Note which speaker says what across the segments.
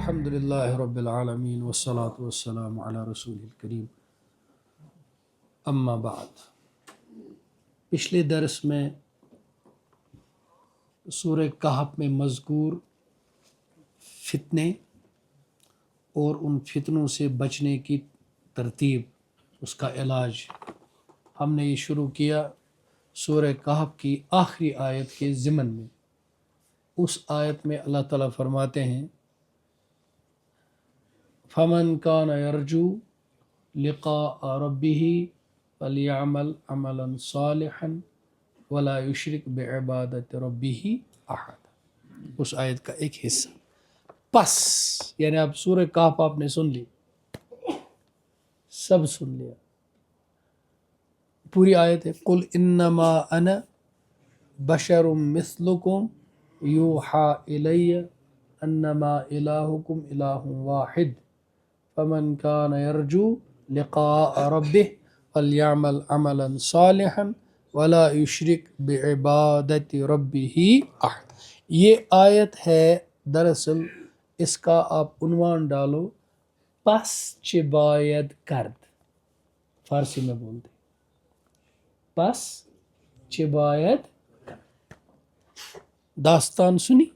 Speaker 1: الحمد للہ رب العالمین والصلاة والسلام علی رسول الکریم اما بعد۔ پچھلے درس میں سورہ کہف میں مذکور فتنے اور ان فتنوں سے بچنے کی ترتیب، اس کا علاج ہم نے یہ شروع کیا سورہ کہف کی آخری آیت کے ضمن میں۔ اس آیت میں اللہ تعالیٰ فرماتے ہیں فَمَنْ كَانَ يَرْجُو لِقَاءَ رَبِّهِ فَلْيَعْمَلْ عَمَلًا صَالِحًا وَلَا يُشْرِكْ بِعِبَادَةِ رَبِّهِ أَحَدًا۔ اس آیت کا ایک حصہ پس، یعنی اب سورہ کہف آپ نے سن لی، سب سن لیا، پوری آیت ہے قُلْ إِنَّمَا أَنَا بَشَرٌ مِثْلُكُمْ يُوحَىٰ إِلَيَّ أَنَّمَا إِلَٰهُكُمْ إِلَٰهٌ وَاحِدٌ فَمَنْ كَانَ يَرْجُو لِقَاءَ رَبِّهِ فَلْيَعْمَلْ عَمَلًا صَالِحًا وَلَا يُشْرِكْ بِعِبَادَةِ رَبِّهِ أَحَدًا۔ یہ آیت ہے، دراصل اس کا آپ عنوان ڈالو پس چه باید کرد، فارسی میں بولتے پس چه باید کرد۔ داستان سنی،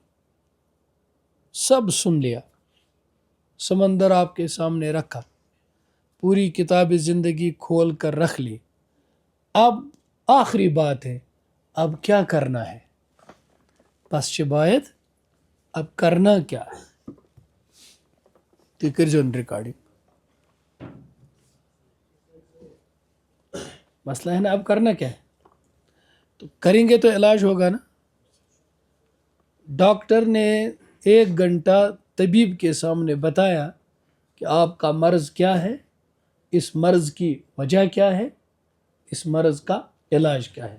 Speaker 1: سب سن لیا، سمندر آپ کے سامنے رکھا، پوری کتاب زندگی کھول کر رکھ لی، اب آخری بات ہے، اب کیا کرنا ہے؟ پس چه باید، اب کرنا کیا ہے؟ تو کر جون ریکارڈنگ مسئلہ ہے نا، اب کرنا کیا ہے؟ تو کریں گے تو علاج ہوگا نا۔ ڈاکٹر نے 1 گھنٹہ طبیب کے سامنے بتایا کہ آپ کا مرض کیا ہے، اس مرض کی وجہ کیا ہے، اس مرض کا علاج کیا ہے۔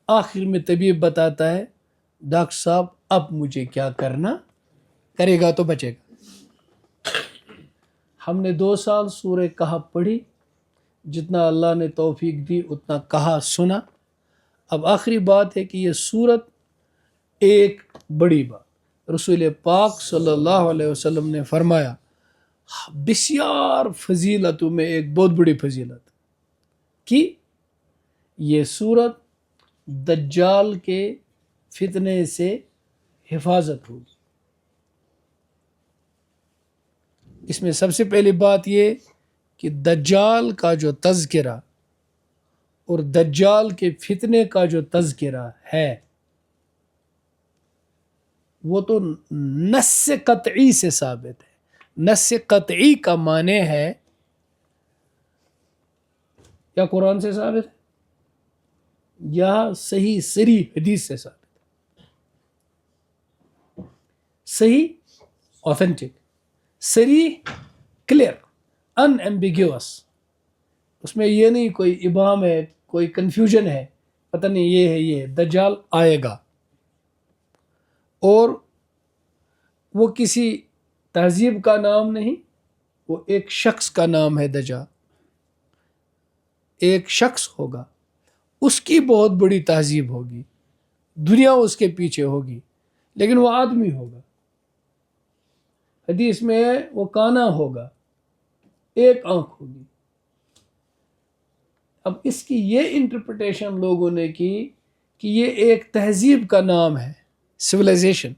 Speaker 1: آخر میں طبیب بتاتا ہے ڈاکٹر صاحب اب مجھے کیا کرنا، کرے گا تو بچے گا۔ ہم نے 2 سال سورہ کہف پڑھی، جتنا اللہ نے توفیق دی اتنا کہا سنا۔ اب آخری بات ہے کہ یہ سورت ایک بڑی بات، رسول پاک صلی اللہ علیہ وسلم نے فرمایا بسیار فضیلتوں میں ایک بہت بڑی فضیلت کہ یہ سورت دجال کے فتنے سے حفاظت ہوگی۔ اس میں سب سے پہلی بات یہ کہ دجال کا جو تذکرہ اور دجال کے فتنے کا جو تذکرہ ہے وہ تو نص قطعی سے ثابت ہے۔ نص قطعی کا معنی ہے یا قرآن سے ثابت ہے یا صحیح صریح حدیث سے ثابت ہے۔ صحیح اوتھینٹک، صریح کلیئر، ان ایمبیگیوس، اس میں یہ نہیں کوئی ابہام ہے، کوئی کنفیوژن ہے، پتہ نہیں یہ ہے یہ ہے۔ دجال آئے گا اور وہ کسی تہذیب کا نام نہیں، وہ ایک شخص کا نام ہے۔ دجال ایک شخص ہوگا، اس کی بہت بڑی تہذیب ہوگی، دنیا اس کے پیچھے ہوگی، لیکن وہ آدمی ہوگا۔ حدیث میں وہ کانا ہوگا، ایک آنکھ ہوگی۔ اب اس کی یہ انٹرپریٹیشن لوگوں نے کی کہ یہ ایک تہذیب کا نام ہے، سویلائزیشن،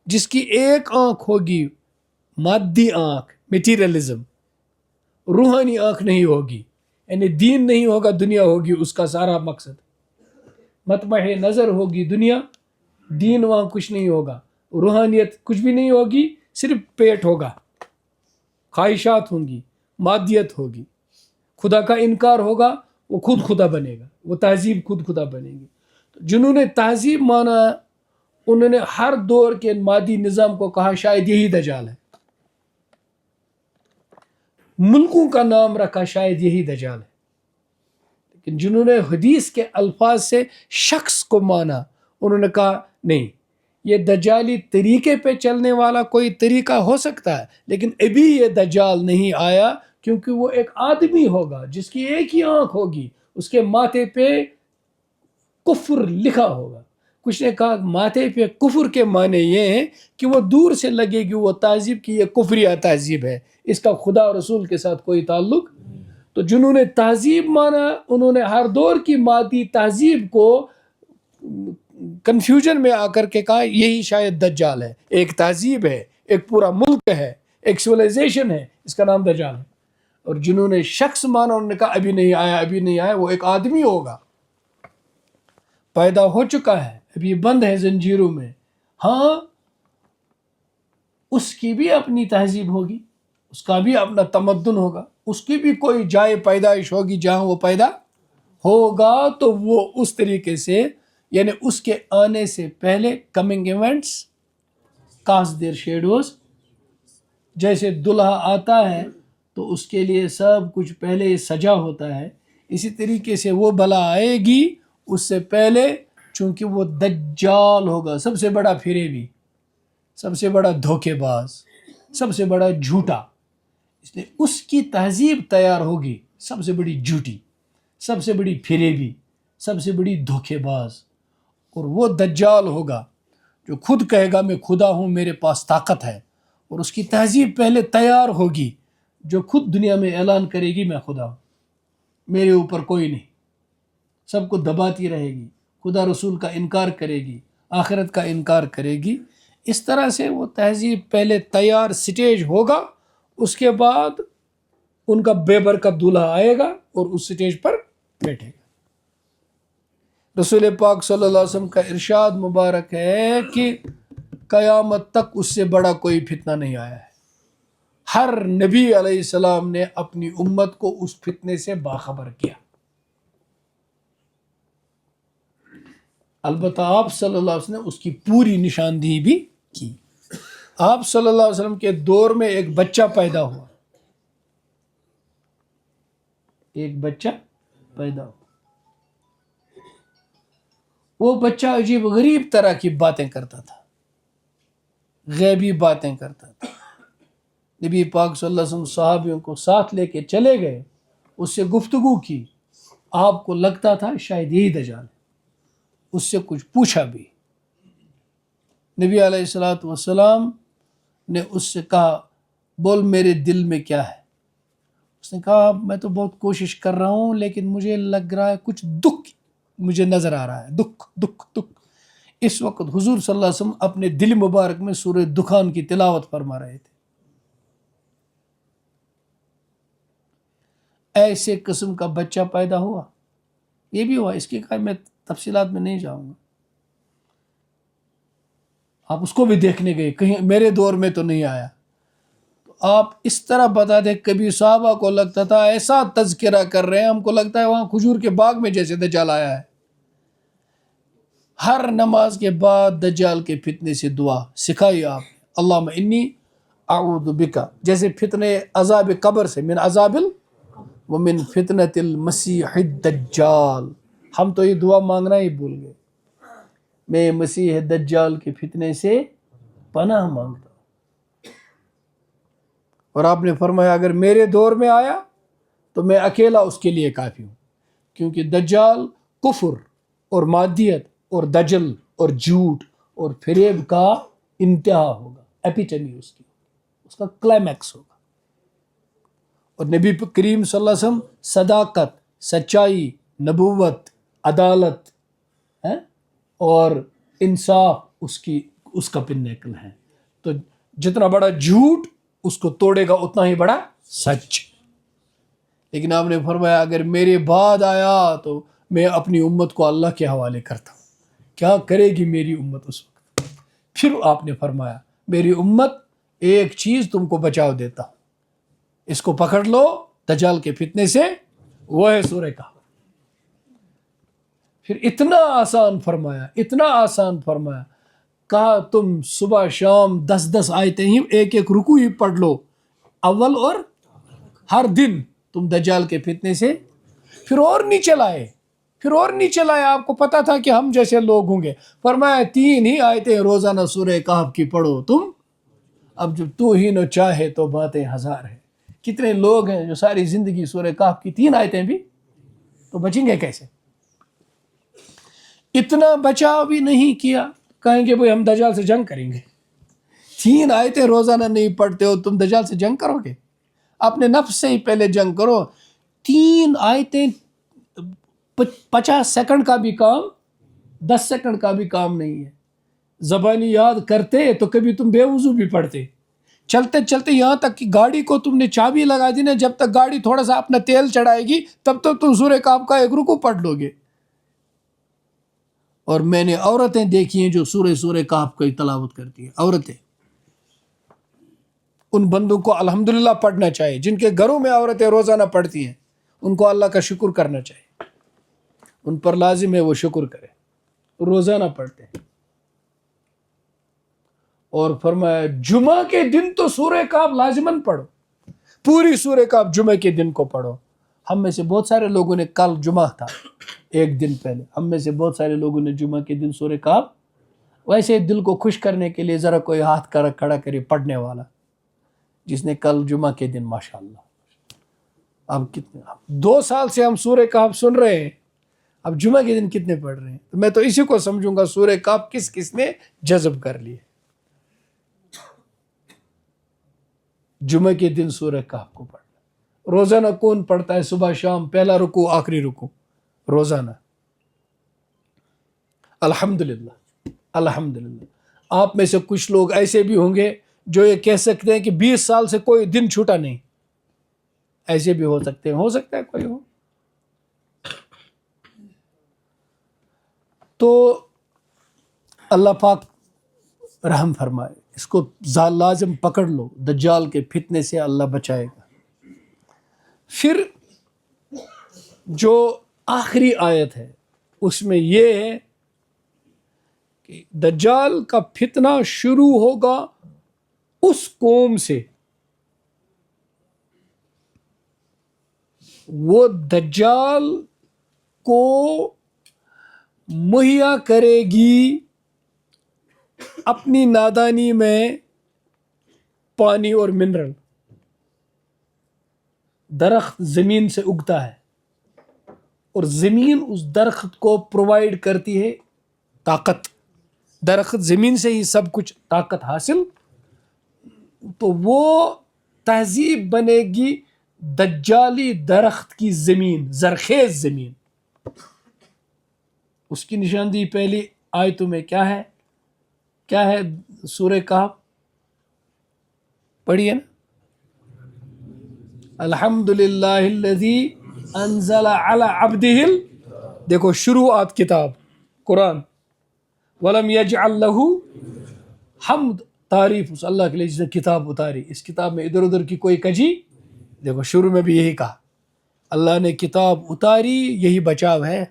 Speaker 1: جس کی ایک آنکھ ہوگی، مادی آنکھ، میٹیریلزم، روحانی آنکھ نہیں ہوگی، یعنی دین نہیں ہوگا، دنیا ہوگی اس کا سارا مقصد۔ مطمع نظر ہوگی دنیا، دین وہاں کچھ نہیں ہوگا، روحانیت کچھ بھی نہیں ہوگی، صرف پیٹ ہوگا، خواہشات ہوں گی، مادیت ہوگی، خدا کا انکار ہوگا، وہ خود خدا بنے گا، وہ تہذیب خود خدا بنے گی۔ جنہوں نے تہذیب مانا انہوں نے ہر دور کے مادی نظام کو کہا شاید یہی دجال ہے، ملکوں کا نام رکھا شاید یہی دجال ہے۔ لیکن جنہوں نے حدیث کے الفاظ سے شخص کو مانا انہوں نے کہا نہیں، یہ دجالی طریقے پہ چلنے والا کوئی طریقہ ہو سکتا ہے، لیکن ابھی یہ دجال نہیں آیا، کیونکہ وہ ایک آدمی ہوگا جس کی ایک ہی آنکھ ہوگی، اس کے ماتھے پہ کفر لکھا ہوگا، کچھ نے کہا ماتھے پہ کفر کے معنی یہ ہیں کہ وہ دور سے لگے گی وہ تہذیب کی یہ کفریہ تہذیب ہے، اس کا خدا اور رسول کے ساتھ کوئی تعلق. تو جنہوں نے تہذیب مانا انہوں نے ہر دور کی مادی تہذیب کو کنفیوژن میں آ کر کے کہا یہی شاید دجال ہے. ایک تہذیب ہے، ایک پورا ملک ہے، ایک سویلائزیشن ہے، اس کا نام دجال ہے. اور جنہوں نے شخص مانا انہوں نے کہا ابھی نہیں آیا، ابھی نہیں آیا، وہ ایک آدمی ہوگا، پیدا ہو چکا ہے، ابھی بند ہے زنجیروں میں. ہاں اس کی بھی اپنی تہذیب ہوگی، اس کا بھی اپنا تمدن ہوگا، اس کی بھی کوئی جائے پیدائش ہوگی جہاں وہ پیدا ہوگا. تو وہ اس طریقے سے یعنی اس کے آنے سے پہلے coming events cast their shadows. جیسے دلہا آتا ہے تو اس کے لیے سب کچھ پہلے سجا ہوتا ہے، اسی طریقے سے وہ بلا آئے گی اس سے پہلے، چونکہ وہ دجال ہوگا، سب سے بڑا فریبی، سب سے بڑا دھوکے باز، سب سے بڑا جھوٹا. اس لیے اس کی تہذیب تیار ہوگی، سب سے بڑی جھوٹی، سب سے بڑی فریبی، سب سے بڑی دھوکے باز. اور وہ دجال ہوگا جو خود کہے گا میں خدا ہوں، میرے پاس طاقت ہے، اور اس کی تہذیب پہلے تیار ہوگی جو خود دنیا میں اعلان کرے گی میں خدا ہوں، میرے اوپر کوئی نہیں، سب کو دباتی رہے گی، خدا رسول کا انکار کرے گی، آخرت کا انکار کرے گی. اس طرح سے وہ تہذیب پہلے تیار سٹیج ہوگا، اس کے بعد ان کا بے برکت دولہا آئے گا اور اس سٹیج پر بیٹھے گا. رسول پاک صلی اللہ علیہ وسلم کا ارشاد مبارک ہے کہ قیامت تک اس سے بڑا کوئی فتنہ نہیں آیا ہے. ہر نبی علیہ السلام نے اپنی امت کو اس فتنے سے باخبر کیا. البتہ آپ صلی اللہ علیہ وسلم نے اس کی پوری نشاندہی بھی کی. آپ صلی اللہ علیہ وسلم کے دور میں ایک بچہ پیدا ہوا، ایک بچہ پیدا ہوا. وہ بچہ عجیب غریب طرح کی باتیں کرتا تھا، غیبی باتیں کرتا تھا. نبی پاک صلی اللہ علیہ وسلم صحابیوں کو ساتھ لے کے چلے گئے، اس سے گفتگو کی. آپ کو لگتا تھا شاید یہی دجال ہے، اس سے کچھ پوچھا بھی. نبی علیہ الصلوۃ والسلام نے اس سے کہا بول میرے دل میں کیا ہے. اس نے کہا میں تو بہت کوشش کر رہا ہوں لیکن مجھے لگ رہا ہے کچھ دکھ مجھے نظر آ رہا ہے، دکھ دکھ دکھ. اس وقت حضور صلی اللہ علیہ وسلم اپنے دل مبارک میں سورہ دخان کی تلاوت فرما رہے تھے. ایسے قسم کا بچہ پیدا ہوا، یہ بھی ہوا، اس کی میں تفصیلات میں نہیں جاؤں گا. آپ اس کو بھی دیکھنے گئے، کہیں میرے دور میں تو نہیں آیا. تو آپ اس طرح بتا دیں کبھی صحابہ کو لگتا تھا ایسا تذکرہ کر رہے ہیں، ہم کو لگتا ہے وہاں کھجور کے باغ میں جیسے دجال آیا ہے. ہر نماز کے بعد دجال کے فتنے سے دعا سکھائی آپ، اللہم انی اعوذ بکا، جیسے فتنے عذاب قبر سے، من عذاب ومن فتنۃ المسیح الدجال. ہم تو یہ دعا مانگنا ہی بھول گئے. میں مسیح دجال کے فتنے سے پناہ مانگتا ہوں. اور آپ نے فرمایا اگر میرے دور میں آیا تو میں اکیلا اس کے لیے کافی ہوں، کیونکہ دجال کفر اور مادیت اور دجل اور جھوٹ اور فریب کا انتہا ہوگا، ایپیٹمی اس کی، اس کا کلائمیکس ہوگا. اور نبی کریم صلی اللہ علیہ وسلم صداقت، سچائی، نبوت، عدالت اور انصاف اس کا پنیکل ہے. تو جتنا بڑا جھوٹ اس کو توڑے گا اتنا ہی بڑا سچ. لیکن آپ نے فرمایا اگر میرے بعد آیا تو میں اپنی امت کو اللہ کے حوالے کرتا ہوں. کیا کرے گی میری امت اس وقت؟ پھر آپ نے فرمایا میری امت ایک چیز تم کو بچاؤ دیتا ہوں، اس کو پکڑ لو دجال کے فتنے سے، وہ ہے سورہ کہف. پھر اتنا آسان فرمایا، اتنا آسان فرمایا، کہا تم صبح شام 10 آیتیں ہی ایک ایک رکوع ہی پڑھ لو اول، اور ہر دن تم دجال کے فتنے سے. پھر اور نیچے لائے، پھر اور نیچے لائے. آپ کو پتا تھا کہ ہم جیسے لوگ ہوں گے، فرمایا 3 ہی آیتیں روزانہ سورہ کہف کی پڑھو تم. اب جو تو ہی نہ چاہے تو باتیں ہزار ہیں. کتنے لوگ ہیں جو ساری زندگی سورہ کہف کی 3 آیتیں بھی، تو بچیں گے کیسے؟ اتنا بچاؤ بھی نہیں کیا. کہیں گے بھائی ہم دجال سے جنگ کریں گے. 3 آیتیں روزانہ نہیں پڑھتے ہو, تم دجال سے جنگ کرو گے؟ اپنے نفس سے ہی پہلے جنگ کرو. 3 آیتیں 50 سیکنڈ کا بھی کام, 10 سیکنڈ کا بھی کام نہیں ہے. زبانی یاد کرتے تو کبھی تم بے وضو بھی پڑھتے. چلتے چلتے یہاں تک کہ گاڑی کو تم نے چابی لگا دی نا, جب تک گاڑی تھوڑا سا اپنا تیل چڑھائے گی تب تک تم سورہ کہف کا 1 رکوع پڑھ لو گے. اور میں نے عورتیں دیکھی ہیں جو سورہ کہف کی تلاوت کرتی ہیں, عورتیں. ان بندوں کو الحمدللہ پڑھنا چاہیے. جن کے گھروں میں عورتیں روزانہ پڑھتی ہیں ان کو اللہ کا شکر کرنا چاہیے. ان پر لازم ہے وہ شکر کرے, روزانہ پڑھتے ہیں. اور فرمایا جمعہ کے دن تو سورہ کہف لازماً پڑھو, پوری سورہ کہف جمعہ کے دن کو پڑھو. ہم میں سے بہت سارے لوگوں نے, کل جمعہ تھا 1 دن پہلے, ہم میں سے بہت سارے لوگوں نے جمعہ کے دن سورہ کہف, ویسے دل کو خوش کرنے کے لیے ذرا کوئی ہاتھ کھڑا کرے پڑھنے والا, جس نے کل جمعہ کے دن ماشاءاللہ. اب کتنے 2 سال سے ہم سورہ کہف سن رہے ہیں, اب جمعہ کے دن کتنے پڑھ رہے ہیں؟ تو میں تو اسی کو سمجھوں گا سورہ کہف کس کس نے جذب کر لیے. جمعہ کے دن سورہ کہف کو پڑھنا. روزانہ کون پڑھتا ہے؟ صبح شام, پہلا رکوع آخری رکوع روزانہ. الحمدللہ الحمدللہ. آپ میں سے کچھ لوگ ایسے بھی ہوں گے جو یہ کہہ سکتے ہیں کہ 20 سال سے کوئی دن چھوٹا نہیں. ایسے بھی ہو سکتے ہیں, ہو سکتا ہے کوئی ہو. تو اللہ پاک رحم فرمائے. اس کو لازم پکڑ لو, دجال کے فتنے سے اللہ بچائے گا. پھر جو آخری آیت ہے اس میں یہ ہے کہ دجال کا فتنہ شروع ہوگا اس قوم سے, وہ دجال کو مہیا کرے گی اپنی نادانی میں پانی اور منرل. درخت زمین سے اگتا ہے اور زمین اس درخت کو پرووائڈ کرتی ہے طاقت. درخت زمین سے ہی سب کچھ طاقت حاصل. تو وہ تہذیب بنے گی دجالی درخت کی زمین, زرخیز زمین. اس کی نشاندہی پہلی آیتوں میں کیا ہے؟ کیا ہے سورہ کہف پڑھیے نا. الحمدللہ الذی انزل علی عبدہ, دیکھو شروعات کتاب قرآن, ولم یجعل لہ, حمد تعریف اس اللہ کے لیے جس نے کتاب اتاری. اس کتاب میں ادھر ادھر کی کوئی کجی, دیکھو شروع میں بھی یہی کہا, اللہ نے کتاب اتاری, یہی بچاؤ ہے.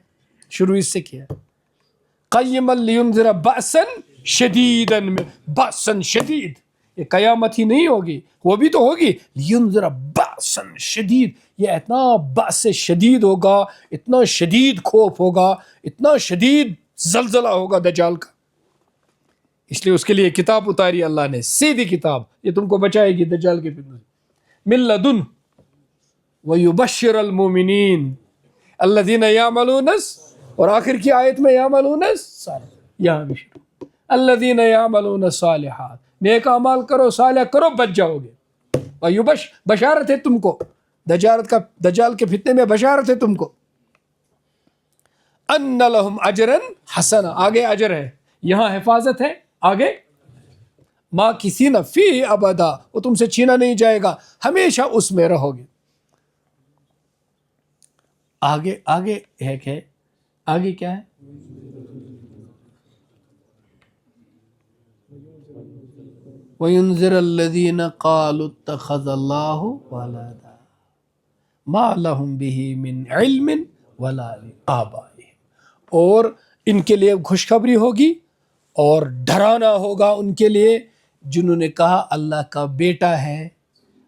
Speaker 1: شروع اس سے کیا, قیما لینذر بأسا شدیدا, بأسا شدید, یہ قیامت ہی نہیں ہوگی, وہ بھی تو ہوگی. لینذر بأسا شدید, یہ اتنا بأس شدید ہوگا, اتنا شدید خوف ہوگا, اتنا شدید زلزلہ ہوگا دجال کا. اس لیے اس کے لیے کتاب اتاری اللہ نے, سیدھی کتاب, یہ تم کو بچائے گی دجال کے فتنے سے. من لدن ویبشر المؤمنین الذین یعملون, اور آخر کی آیت میں یعملون یہاں بھی شروع, الذین یعملون الصالحات, نیک اعمال کرو, صالح کرو, بچ جاؤ گے. بشارت ہے تم کو, دجال کے فتنے میں بشارت ہے تم کو. ان لہم اجرا حسنا, آگے اجر ہے, یہاں حفاظت ہے, آگے ماکثین فیہ ابدا, وہ تم سے چھینا نہیں جائے گا, ہمیشہ اس میں رہو گے. آگے ایک ہے, آگے کیا ہے؟ وَيُنذِرَ الَّذِينَ قَالُوا اتَّخَذَ اللَّهُ وَلَدًا مَا لَهُمْ بِهِ مِنْ عِلْمٍ وَلَا لِآبَائِهِمْ, اور ان کے لیے خوشخبری ہوگی اور ڈرانا ہوگا ان کے لیے جنہوں نے کہا اللہ کا بیٹا ہے.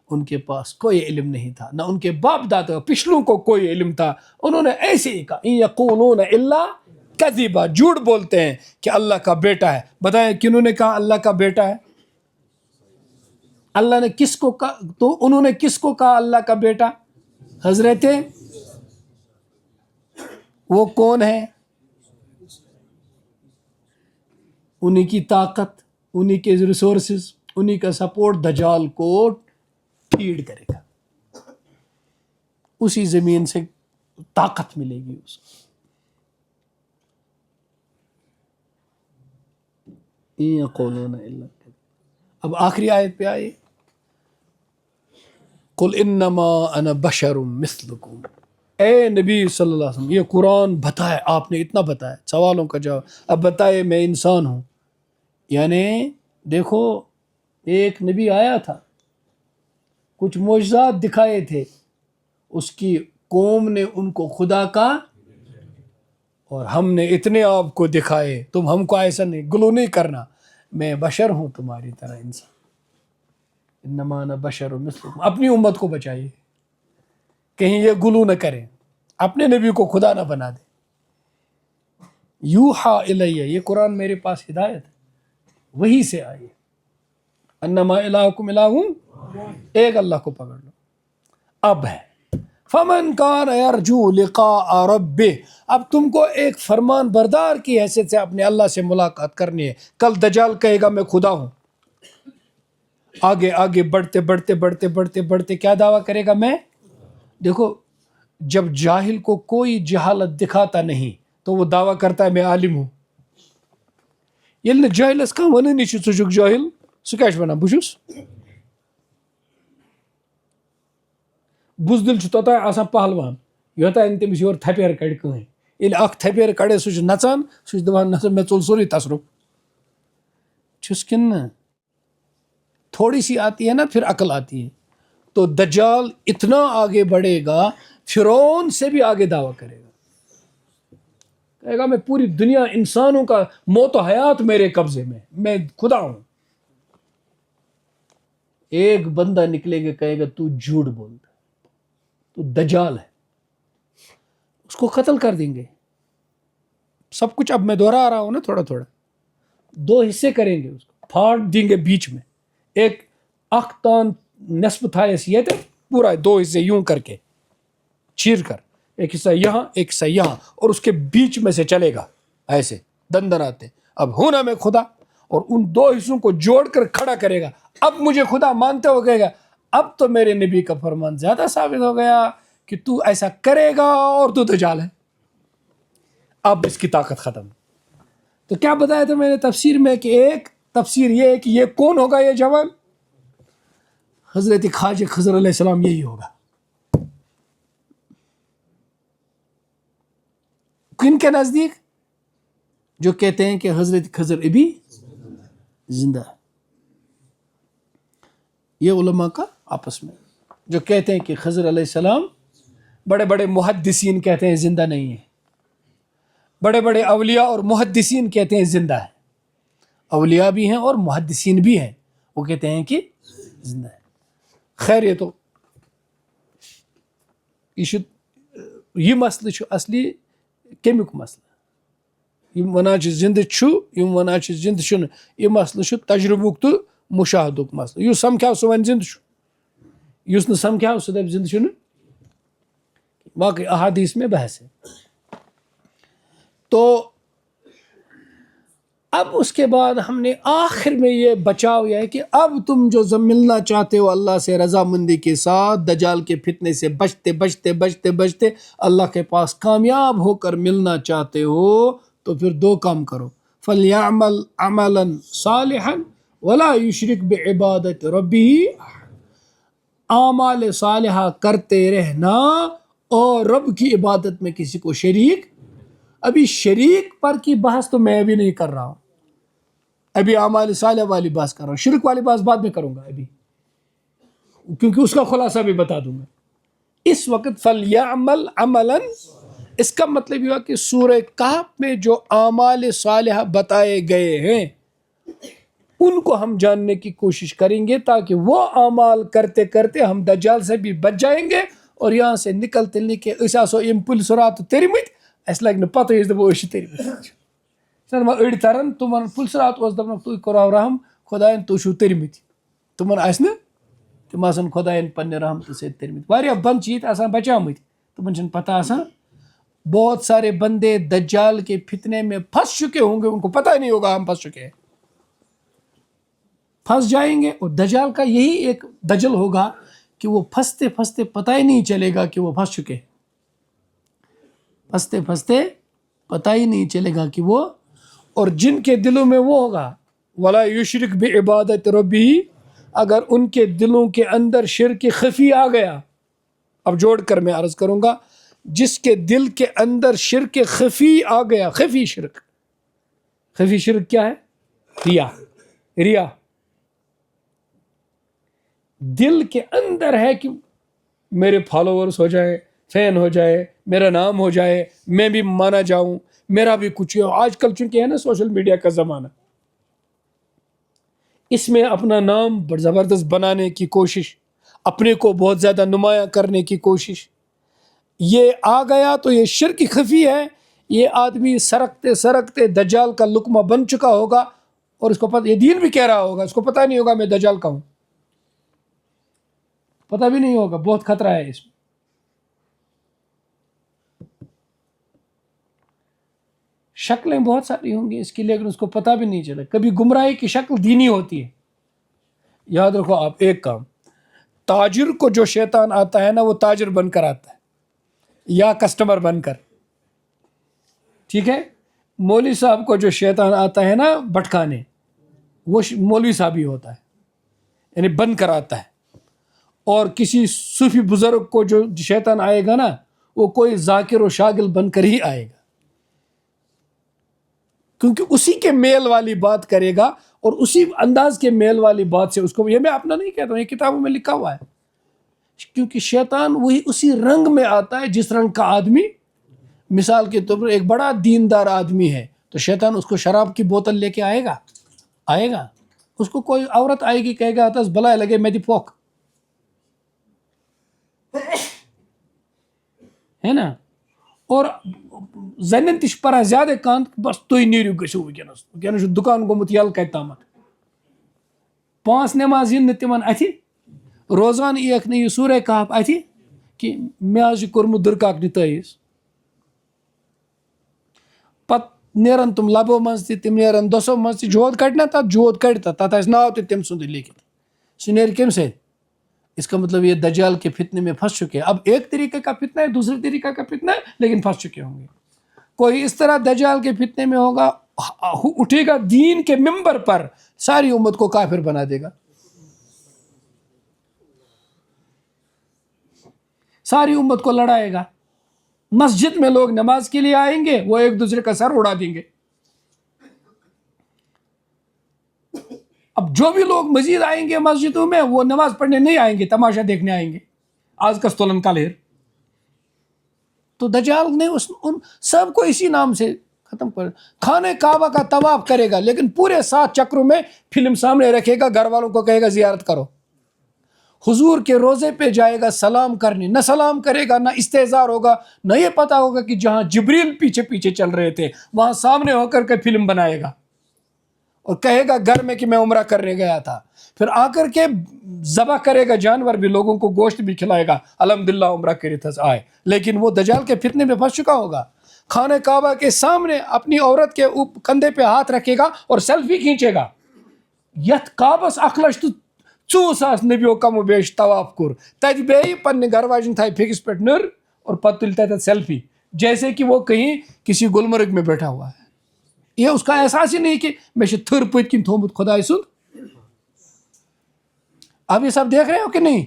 Speaker 1: ان کے پاس کوئی علم نہیں تھا, نہ ان کے باپ دادا پچھلوں کو کوئی علم تھا, انہوں نے ایسے ہی کہا, ان یقولون الا کذبا, جھوٹ بولتے ہیں کہ اللہ کا بیٹا ہے. بتائیں کنہوں نے کہا اللہ کا بیٹا ہے؟ اللہ نے کس کو کہا؟ تو انہوں نے کس کو کہا اللہ کا بیٹا؟ حضرت, وہ کون ہے؟ انہی کی طاقت، انہی کے ریسورسز، انہی کا سپورٹ دجال کو فیڈ کرے گا، اسی زمین سے طاقت ملے گی اس کو. ان یقولون الا کذب. اب آخری آیت پہ آئے، قل انما انا بشر مثلکم. اے نبی صلی اللہ علیہ وسلم، یہ قرآن بتائے، آپ نے اتنا بتایا، سوالوں کا جواب. اب بتائے میں انسان ہوں. یعنی دیکھو، ایک نبی آیا تھا، کچھ معجزات دکھائے تھے، اس کی قوم نے ان کو خدا کا، اور ہم نے اتنے آپ کو دکھائے، تم ہم کو ایسا نہیں گلو نہیں کرنا، میں بشر ہوں تمہاری طرح انسان. انما انا بشر مثلکم. اپنی امت کو بچائیے، کہیں یہ گلو نہ کریں، اپنے نبی کو خدا نہ بنا دے. یوحا الیہ، یہ قرآن میرے پاس ہدایت ہے، وہی سے آئی. انما الہکم الہ، ایک اللہ کو پکڑ لو. اب ہے فمن کان یرجو لقاء ربہ. اب تم کو ایک فرمان بردار کی حیثیت سے اپنے اللہ سے ملاقات کرنی ہے. کل دجال کہے گا میں خدا ہوں، آگے آگے بڑھتے بڑھتے بڑھتے بڑھتے بڑھتے کیا دعویٰ کرے گا میں. دیکھو، جب جاہل کو کوئی جہالت دکھاتا نہیں تو وہ دعویٰ کرتا ہے میں عالم ہوں. ییٚلہِ نہٕ جاہلس کانٛہہ ونٲنی چھُ ژٕ چھُکھ جاہل، سُہ کیٛاہ چھُ ونان بہٕ چھُس. بُزدِل چھُ توٚتانۍ آسان پہلوان یوٚتانۍ نہٕ تٔمِس یورٕ تھپٮ۪ر کڑِ کٕہٕنۍ. ییٚلہِ اکھ تھپٮ۪ر کڑِ سُہ چھُ نژان، سُہ چھُ دپان نسا مےٚ ژوٚل سورُے تصرُف. چھُس کِنہٕ نہ؟ تھوڑی سی آتی ہے نا پھر عقل آتی ہے. تو دجال اتنا آگے بڑھے گا، فرعون سے بھی آگے دعویٰ کرے گا، کہے گا میں پوری دنیا انسانوں کا موت و حیات میرے قبضے میں خدا ہوں. ایک بندہ نکلے گا کہے گا تو جھوٹ بولتا، تو دجال ہے، اس کو قتل کر دیں گے. سب کچھ اب میں دوہرا رہا ہوں نا تھوڑا تھوڑا. 2 حصے کریں گے، اس کو پھاڑ دیں گے بیچ میں. ایک اخ تان نصف تھایس یہ پورا 2 حصے یوں کر کے چیر کر، ایک حصہ یہاں ایک حصہ یہاں، اور اس کے بیچ میں سے چلے گا ایسے دندن آتے. اب ہونا میں خدا، اور ان 2 حصوں کو جوڑ کر کھڑا کرے گا. اب مجھے خدا مانتے ہو گئے گا، اب تو میرے نبی کا فرمان زیادہ ثابت ہو گیا کہ تو ایسا کرے گا اور تو دجال ہے. اب اس کی طاقت ختم. تو کیا بتایا تھا میں نے تفسیر میں کہ ایک تفسیر یہ ہے کہ یہ کون ہوگا یہ جوان؟ حضرت خواجہ خضر علیہ السلام یہی ہوگا. کن کے نزدیک؟ جو کہتے ہیں کہ حضرت خضر ابھی زندہ ہے. یہ علماء کا آپس میں جو کہتے ہیں کہ خضر علیہ السلام، بڑے بڑے محدثین کہتے ہیں زندہ نہیں ہے، بڑے بڑے اولیاء اور محدثین کہتے ہیں زندہ ہے. اولیاء بھی ہیں اور محدثین بھی ہیں، وہ کہتے ہیں کہ زندہ ہے. خیر یہ تو یہ مسئلہ چھُ اصلی کمیُک مسئلہ. یم ونان چھِ زندہ چھُ، یم ونان چھِ زندہ چھُنہٕ، یہ مسئلہ چھُ تجربُک تہٕ مشاہدُک مسئلہ. یُس سمکھیو سُہ وَنہِ زندہ چھُ، یُس نہٕ سمکھیو سُہ دپہِ زندہ چھُنہٕ. باقی احادیث میں بحث ہے. تو اب اس کے بعد ہم نے آخر میں یہ بچاؤ یہ ہے کہ اب تم جو ملنا چاہتے ہو اللہ سے رضامندی کے ساتھ، دجال کے فتنے سے بچتے بچتے بچتے بچتے اللہ کے پاس کامیاب ہو کر ملنا چاہتے ہو، تو پھر 2 کام کرو. فَلْيَعْمَلْ عَمَلًا صَالِحًا وَلَا يُشْرِكْ بِعِبَادَةِ رَبِّهِ. اعمال صالحہ کرتے رہنا اور رب کی عبادت میں کسی کو شریک. ابھی شریک پر کی بحث تو میں ابھی نہیں کر رہا ہوں، ابھی اعمال صالحہ والی بحث کر رہا ہوں. شرک والی بحث بعد میں کروں گا ابھی، کیونکہ اس کا خلاصہ بھی بتا دوں گا. اس وقت فَلْيَعْمَلْ عَمَلًا، اس کا مطلب یہ ہوا کہ سورہ کہف میں جو اعمال صالحہ بتائے گئے ہیں ان کو ہم جاننے کی کوشش کریں گے، تاکہ وہ اعمال کرتے کرتے ہم دجال سے بھی بچ جائیں گے، اور یہاں سے نکلتے نکلے أسۍ آسو یِم پُلہِ سرات تٔرمٕتۍ، اَسہِ لگہِ نہٕ پتہٕ أسۍ دپو أسۍ چھِ تٔرمٕتۍ. أڑۍ ترن تمن پُلہِ سرات اوس دپان تُہۍ کوٚرو رحم خۄدایَن تُہۍ چھِو تٔرمٕتۍ، تمن آسہِ نہٕ، تِم آسن خۄدایَن پننہِ رحمتہٕ سۭتۍ تٔرمٕتۍ. واریاہ بنٛدٕ چھِ ییٚتہِ آسان بچٲمٕتۍ، تمن چھنہٕ پتہ آسان بہت سارے بندے دجال کے فتنے میں پھنس چکے ہوں گے، ان کو پتہ ہی نہیں ہوگا ہم پھنس چکے ہیں، پھنس جائیں گے. اور دجال کا یہی ایک دجل ہوگا کہ وہ پھنستے پھنستے پتہ ہی نہیں چلے گا کہ وہ پھنس چکے، پھنستے پھنستے پتہ ہی نہیں چلے گا کہ وہ. اور جن کے دلوں میں وہ ہوگا ولا یشرک بعبادت ربہ، اگر ان کے دلوں کے اندر شرک خفی آ گیا. اب جوڑ کر میں عرض کروں گا، جس کے دل کے اندر شرک خفی آ گیا، خفی شرک، خفی شرک کیا ہے؟ ریا. ریا دل کے اندر ہے کہ میرے فالوورز ہو جائے، فین ہو جائے، میرا نام ہو جائے، میں بھی مانا جاؤں، میرا بھی کچھ ہو. آج کل چونکہ ہے نا سوشل میڈیا کا زمانہ، اس میں اپنا نام زبردست بنانے کی کوشش، اپنے کو بہت زیادہ نمایاں کرنے کی کوشش، یہ آ گیا تو یہ شرک خفی ہے. یہ آدمی سرکتے سرکتے دجال کا لقمہ بن چکا ہوگا، اور اس کو پتہ، یہ دین بھی کہہ رہا ہوگا، اس کو پتہ نہیں ہوگا میں دجال کا ہوں، پتہ بھی نہیں ہوگا. بہت خطرہ ہے اس میں. شکلیں بہت ساری ہوں گی اس کی، لیکن اس کو پتہ بھی نہیں چلے. کبھی گمراہی کی شکل دینی ہوتی ہے. یاد رکھو آپ ایک کام، تاجر کو جو شیطان آتا ہے نا، وہ تاجر بن کر آتا ہے یا کسٹمر بن کر، ٹھیک ہے. مولوی صاحب کو جو شیطان آتا ہے نا بھٹکانے، وہ مولوی صاحب ہی ہوتا ہے، یعنی بن کر آتا ہے. اور کسی صوفی بزرگ کو جو شیطان آئے گا نا، وہ کوئی ذاکر و شاگل بن کر ہی آئے گا، کیونکہ اسی کے میل والی بات کرے گا اور اسی انداز کے میل والی بات سے اس کو. یہ میں اپنا نہیں کہتا ہوں، یہ کتابوں میں لکھا ہوا ہے. کیونکہ شیطان وہی اسی رنگ میں آتا ہے جس رنگ کا آدمی. مثال کے طور پر ایک بڑا دیندار آدمی ہے تو شیطان اس کو شراب کی بوتل لے کے آئے گا؟ آئے گا. اس کو کوئی عورت آئے گی، کہے گا تس بلائے لگے میں دی پوک، ہے نا. اور زنن تش پران زیادہ کان بس تھی نیرو گھو ونکس، ونکس دکان گومت یل کت تامت. 5 نماز ین تمن اتھ روزان ایک نہ یہ سورہ کہف اتھ کہ میں کورمت درکاکنہ تعیز. پت نیرن تم لبو مز تم نیرن دسو مز جود کڑنا، تب جود کڑتا تتھ آس ناو تہ تم سند لکھت. سہ نیر کم سے؟ اس کا مطلب یہ دجال کے فتنے میں پھنس چکے. اب ایک طریقے کا فتنہ ہے، دوسرے طریقے کا فتنہ ہے، لیکن پھنس چکے ہوں گے. کوئی اس طرح دجال کے فتنے میں ہوگا، اٹھے گا دین کے ممبر پر، ساری امت کو کافر بنا دے گا. ساری امت کو لڑائے گا. مسجد میں لوگ نماز کے لیے آئیں گے، وہ ایک دوسرے کا سر اڑا دیں گے. اب جو بھی لوگ مزید آئیں گے مسجدوں میں، وہ نماز پڑھنے نہیں آئیں گے، تماشا دیکھنے آئیں گے. آج کستولن کالیر. تو دجال نے ان سب کو اسی نام سے ختم کر. خانہ کعبہ کا طواف کرے گا، لیکن پورے 7 چکروں میں فلم سامنے رکھے گا، گھر والوں کو کہے گا زیارت کرو. حضور کے روزے پہ جائے گا سلام کرنے، نہ سلام کرے گا، نہ استحضار ہوگا، نہ یہ پتا ہوگا کہ جہاں جبریل پیچھے پیچھے چل رہے تھے وہاں سامنے ہو کر کے فلم بنائے گا اور کہے گا گھر میں کہ میں عمرہ کرنے گیا تھا. پھر آ کر کے ذبح کرے گا جانور بھی، لوگوں کو گوشت بھی کھلائے گا، الحمدللہ عمرہ کری تھا آئے. لیکن وہ دجال کے فتنے میں پھنس چکا ہوگا. خانہ کعبہ کے سامنے اپنی عورت کے کندھے پہ ہاتھ رکھے گا اور سیلفی کھینچے گا. یت کعبس 1,04,000 نبیو کم و بیش طواف کور، تت بیٚیہِ پننہِ گھر واجن تھائی فکس پہ نر اور پتہ تل تتھ سیلفی، جیسے کہ وہ کہیں کسی گلمرگ میں بیٹھا ہوا ہے. یہ اس کا احساس ہی نہیں کہ میں تھر پت کن تھومت خدائے سند. اب یہ سب دیکھ رہے ہو کہ نہیں؟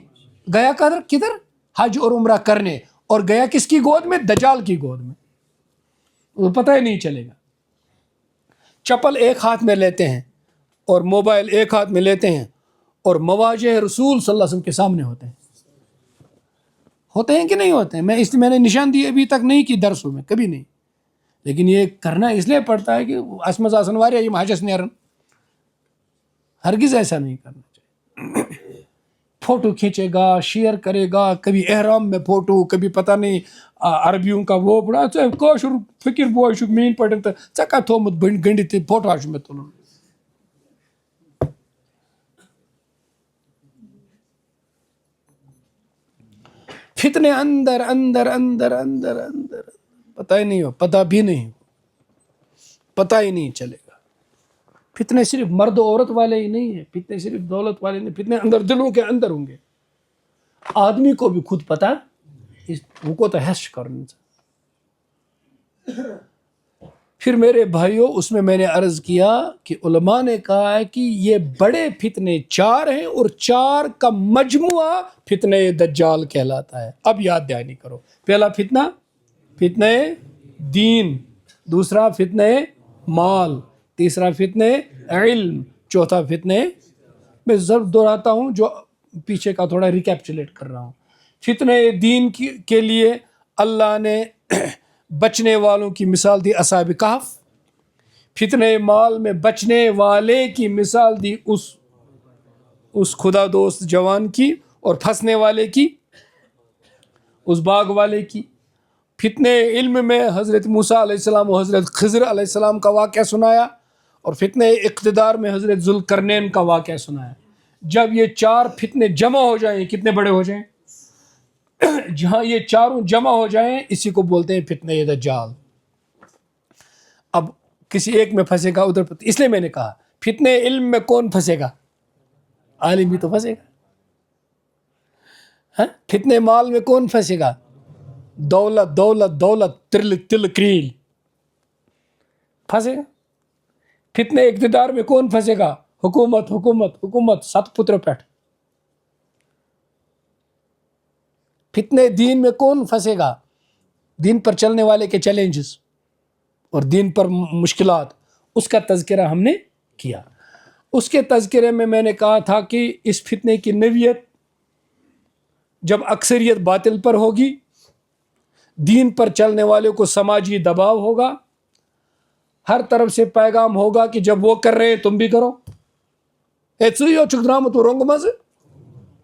Speaker 1: گیا کدھر؟ حج اور عمرہ کرنے، اور گیا کس کی گود میں؟ دجال کی گود میں. وہ پتہ ہی نہیں چلے گا. چپل ایک ہاتھ میں لیتے ہیں اور موبائل ایک ہاتھ میں لیتے ہیں اور مواجہ رسول صلی اللہ علیہ وسلم کے سامنے ہوتے ہیں کہ نہیں ہوتے ہیں؟ میں نے نشان دی ابھی تک نہیں کی درسوں میں، کبھی نہیں. لیکن یہ کرنا اس لیے پڑتا ہے کہ اسمز آسن واریاہ یم حجس نیرن. ہرگز ایسا نہیں کرنا چاہیے. فوٹو کھینچے گا، شیئر کرے گا، کبھی احرام میں فوٹو، کبھی پتہ نہیں عربیوں کا وہ بڑا کاشر فکر بوائے مین پہ تو ٹھیک تھومت گنڈت فوٹو میں تلن. فتنے اندر اندر اندر اندر اندر پتہ ہی نہیں ہو، پتہ بھی نہیں، پتہ ہی نہیں چلے گا۔ فتنے صرف مرد و عورت والے ہی نہیں ہیں، فتنے صرف دولت والے نہیں، فتنے اندر دلوں کے اندر ہوں گے۔ آدمی کو بھی خود پتہ وہ کو تو حش کرنا۔ پھر میرے بھائیوں اس میں نے عرض کیا کہ علماء نے کہا ہے کہ یہ بڑے فتنے 4 ہیں اور 4 کا مجموعہ فتنہ دجال کہلاتا ہے۔ اب یاد دہانی کرو، پہلا فتنہ فتنہ دین، دوسرا فتنہ مال، تیسرا فتنہ علم، چوتھا فتنہ، میں ضرور دہراتا ہوں جو پیچھے کا تھوڑا ریکیپچولیٹ کر رہا ہوں۔ فتنہ دین کے لیے اللہ نے بچنے والوں کی مثال دی اصحاب کہف، فتنہ مال میں بچنے والے کی مثال دی اس خدا دوست جوان کی، اور پھنسنے والے کی اس باغ والے کی۔ فتنہ علم میں حضرت موسیٰ علیہ السلام و حضرت خضر علیہ السلام کا واقعہ سنایا، اور فتنہ اقتدار میں حضرت ذوالقرنین کا واقعہ سنایا۔ جب یہ 4 فتنے جمع ہو جائیں، کتنے بڑے ہو جائیں؟ جہاں یہ 4 جمع ہو جائیں اسی کو بولتے ہیں فتنہ دجال۔ اب کسی ایک میں پھنسے گا ادھر، اس لیے میں نے کہا فتنہ علم میں کون پھنسے گا؟ عالم بھی تو پھنسے گا۔ ہاں، فتنہ مال میں کون پھنسے گا؟ دولت دولت دولت، تل کریل پھنسے گا۔ فتنہ اقتدار میں کون پھنسے گا؟ حکومت حکومت حکومت، 7 پتر پیٹھ۔ فتنہ دین میں کون پھنسے گا؟ دین پر چلنے والے کے چیلنجز اور دین پر مشکلات، اس کا تذکرہ ہم نے کیا۔ اس کے تذکرے میں نے کہا تھا کہ اس فتنے کی نوعیت جب اکثریت باطل پر ہوگی، دین پر چلنے والوں کو سماجی دباؤ ہوگا، ہر طرف سے پیغام ہوگا کہ جب وہ کر رہے ہیں تم بھی کرو۔ اے ژٕیو چھُکھ درامُت رنٛگہٕ منٛزٕ،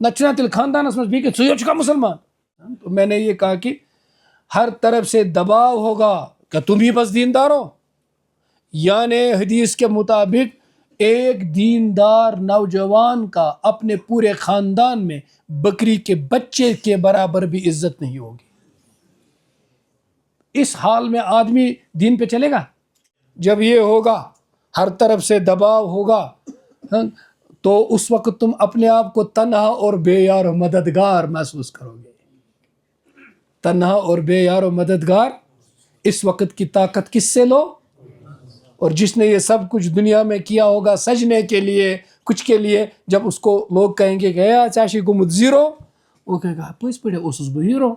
Speaker 1: نہ چھُنا تیٚلہِ خاندانس منٛز بیٚیہِ ژٕیو چھُکھا مسلمان۔ تو میں نے یہ کہا کہ ہر طرف سے دباؤ ہوگا کہ تم ہی بس دیندار ہو، یعنی حدیث کے مطابق ایک دیندار نوجوان کا اپنے پورے خاندان میں بکری کے بچے کے برابر بھی عزت نہیں ہوگی۔ اس حال میں آدمی دین پہ چلے گا؟ جب یہ ہوگا، ہر طرف سے دباؤ ہوگا، تو اس وقت تم اپنے آپ کو تنہا اور بے یار و مددگار محسوس کرو گے۔ تنہا اور بے یار و مددگار، اس وقت کی طاقت کس سے لو؟ اور جس نے یہ سب کچھ دنیا میں کیا ہوگا سجنے کے لیے، کچھ کے لیے، جب اس کو لوگ کہیں گے کہ چاشی گمت زیرو، وہ کہے گا پس پڑے اوسس بہ ہیرو،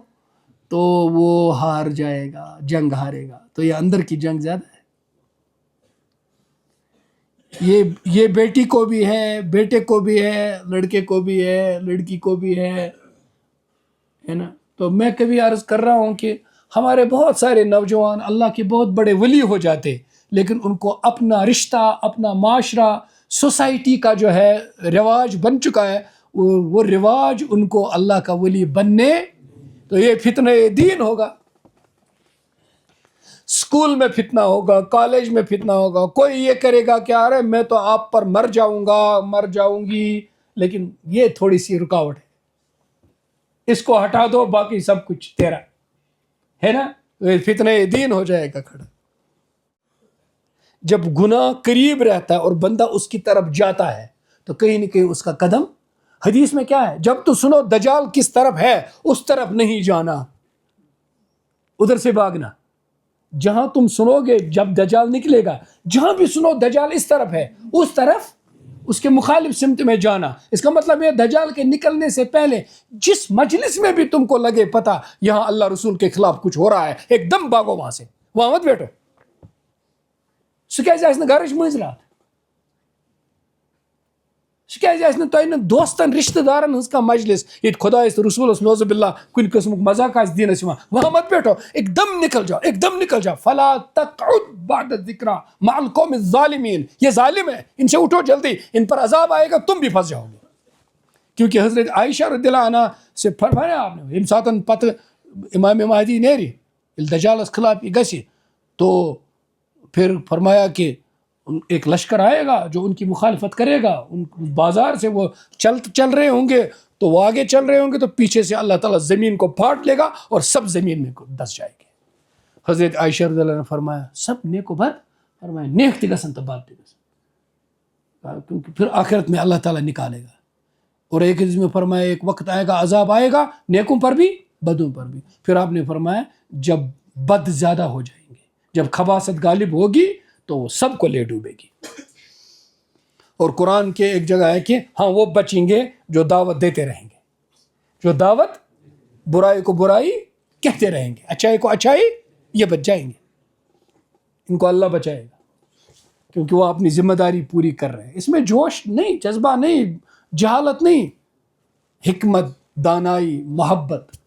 Speaker 1: تو وہ ہار جائے گا، جنگ ہارے گا۔ تو یہ اندر کی جنگ زیادہ ہے۔ یہ بیٹی کو بھی ہے، بیٹے کو بھی ہے، لڑکے کو بھی ہے، لڑکی کو بھی ہے نا۔ تو میں کبھی عرض کر رہا ہوں کہ ہمارے بہت سارے نوجوان اللہ کے بہت بڑے ولی ہو جاتے، لیکن ان کو اپنا رشتہ، اپنا معاشرہ، سوسائٹی کا جو ہے رواج بن چکا ہے، وہ رواج ان کو اللہ کا ولی بننے، تو یہ فتنہ دین ہوگا۔ اسکول میں فتنہ ہوگا، کالج میں فتنہ ہوگا، کوئی یہ کرے گا کہ ارے میں تو آپ پر مر جاؤں گا، مر جاؤں گی، لیکن یہ تھوڑی سی رکاوٹ ہے، اس کو ہٹا دو، باقی سب کچھ تیرا ہے نا۔ فتنہ دین ہو جائے گا کھڑا۔ جب گناہ قریب رہتا ہے اور بندہ اس کی طرف جاتا ہے تو کہیں نہ کہیں اس کا قدم، حدیث میں کیا ہے، جب تو سنو دجال کس طرف ہے اس طرف نہیں جانا، ادھر سے بھاگنا۔ جہاں تم سنو گے جب دجال نکلے گا، جہاں بھی سنو دجال اس طرف ہے، اس طرف، اس کے مخالف سمت میں جانا۔ اس کا مطلب ہے دجال کے نکلنے سے پہلے جس مجلس میں بھی تم کو لگے پتہ یہاں اللہ رسول کے خلاف کچھ ہو رہا ہے، ایک دم بھاگو وہاں سے، وہاں مت بیٹھو۔ سکیز آسن گھرچ منٛز رات، سکیز آسن تۄہہِ دوستن رشتہ دارن ہنٛز کانٛہہ مجلس ییٚتہِ خدایس تہٕ رسولس نعوذ باللہ کُنہِ قسمُک مذاق آسہِ دینس یِوان، وہاں مت بیٹھو، ایک دم نکل جاؤ، ایک دم نکل جاؤ۔ فلا تقعد بعد الذکریٰ مع القوم الظالمین، یہ ظالم ہے، ان سے اٹھو جلدی، ان پر عذاب آئے گا، تم بھی پھنس جاؤ گے۔ کیونکہ حضرت عائشہ رضی اللہ عنہ سے فرمایا آپ نے، ییٚمہِ ساتن پتہٕ امام مہدی نیرِ، ییٚلہِ دجالس خلاف یہ گژھِ، تو پھر فرمایا کہ ایک لشکر آئے گا جو ان کی مخالفت کرے گا، ان بازار سے وہ چل رہے ہوں گے، تو وہ آگے چل رہے ہوں گے، تو پیچھے سے اللہ تعالیٰ زمین کو پھاڑ لے گا اور سب زمین میں دس جائے گے۔ حضرت عائشہ رضی اللہ عنہ نے فرمایا سب نیک و بد فرمایا نیک تہ گژھن تو بد تہ گژھن، کیونکہ پھر آخرت میں اللہ تعالیٰ نکالے گا. اور ایک حدیث میں فرمایا ایک وقت آئے گا عذاب آئے گا نیکوں پر بھی بدوں پر بھی. پھر آپ نے فرمایا جب بد زیادہ ہو جائیں گے، جب خباثت غالب ہوگی تو وہ سب کو لے ڈوبے گی. اور قرآن کے ایک جگہ ہے کہ ہاں وہ بچیں گے جو دعوت دیتے رہیں گے، جو دعوت برائی کو برائی کہتے رہیں گے، اچھائی کو اچھائی، یہ بچ جائیں گے. ان کو اللہ بچائے گا کیونکہ وہ اپنی ذمہ داری پوری کر رہے ہیں. اس میں جوش نہیں، جذبہ نہیں، جہالت نہیں، حکمت، دانائی، محبت،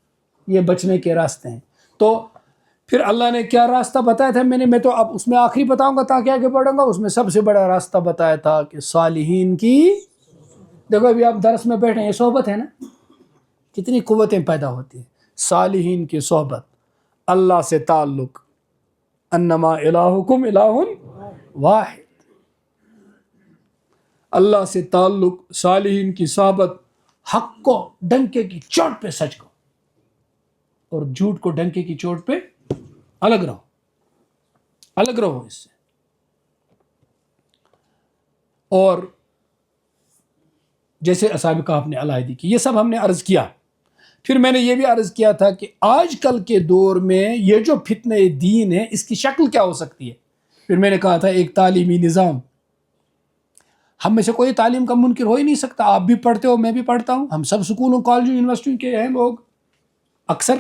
Speaker 1: یہ بچنے کے راستے ہیں. تو پھر اللہ نے کیا راستہ بتایا تھا، میں تو اب اس میں آخری بتاؤں گا تاکہ آگے بڑھوں گا. اس میں سب سے بڑا راستہ بتایا تھا کہ صالحین کی، دیکھو ابھی آپ درس میں بیٹھے ہیں، یہ صحبت ہے نا، کتنی قوتیں پیدا ہوتی ہیں. صالحین کی صحبت، اللہ سے تعلق، انما الہکم الہ واحد، اللہ سے تعلق، صالحین کی صحبت، حق کو ڈنکے کی چوٹ پہ سچ کو، اور جھوٹ کو ڈنکے کی چوٹ پہ الگ رہو، الگ رہو اس سے. اور جیسے اصحاب کہف نے علیحدگی کی، یہ سب ہم نے عرض کیا. پھر میں نے یہ بھی عرض کیا تھا کہ آج کل کے دور میں یہ جو فتنہ دین ہے اس کی شکل کیا ہو سکتی ہے. پھر میں نے کہا تھا ایک تعلیمی نظام، ہم میں سے کوئی تعلیم کا منکر ہو ہی نہیں سکتا. آپ بھی پڑھتے ہو، میں بھی پڑھتا ہوں، ہم سب سکولوں کالجوں یونیورسٹیوں کے ہیں لوگ اکثر.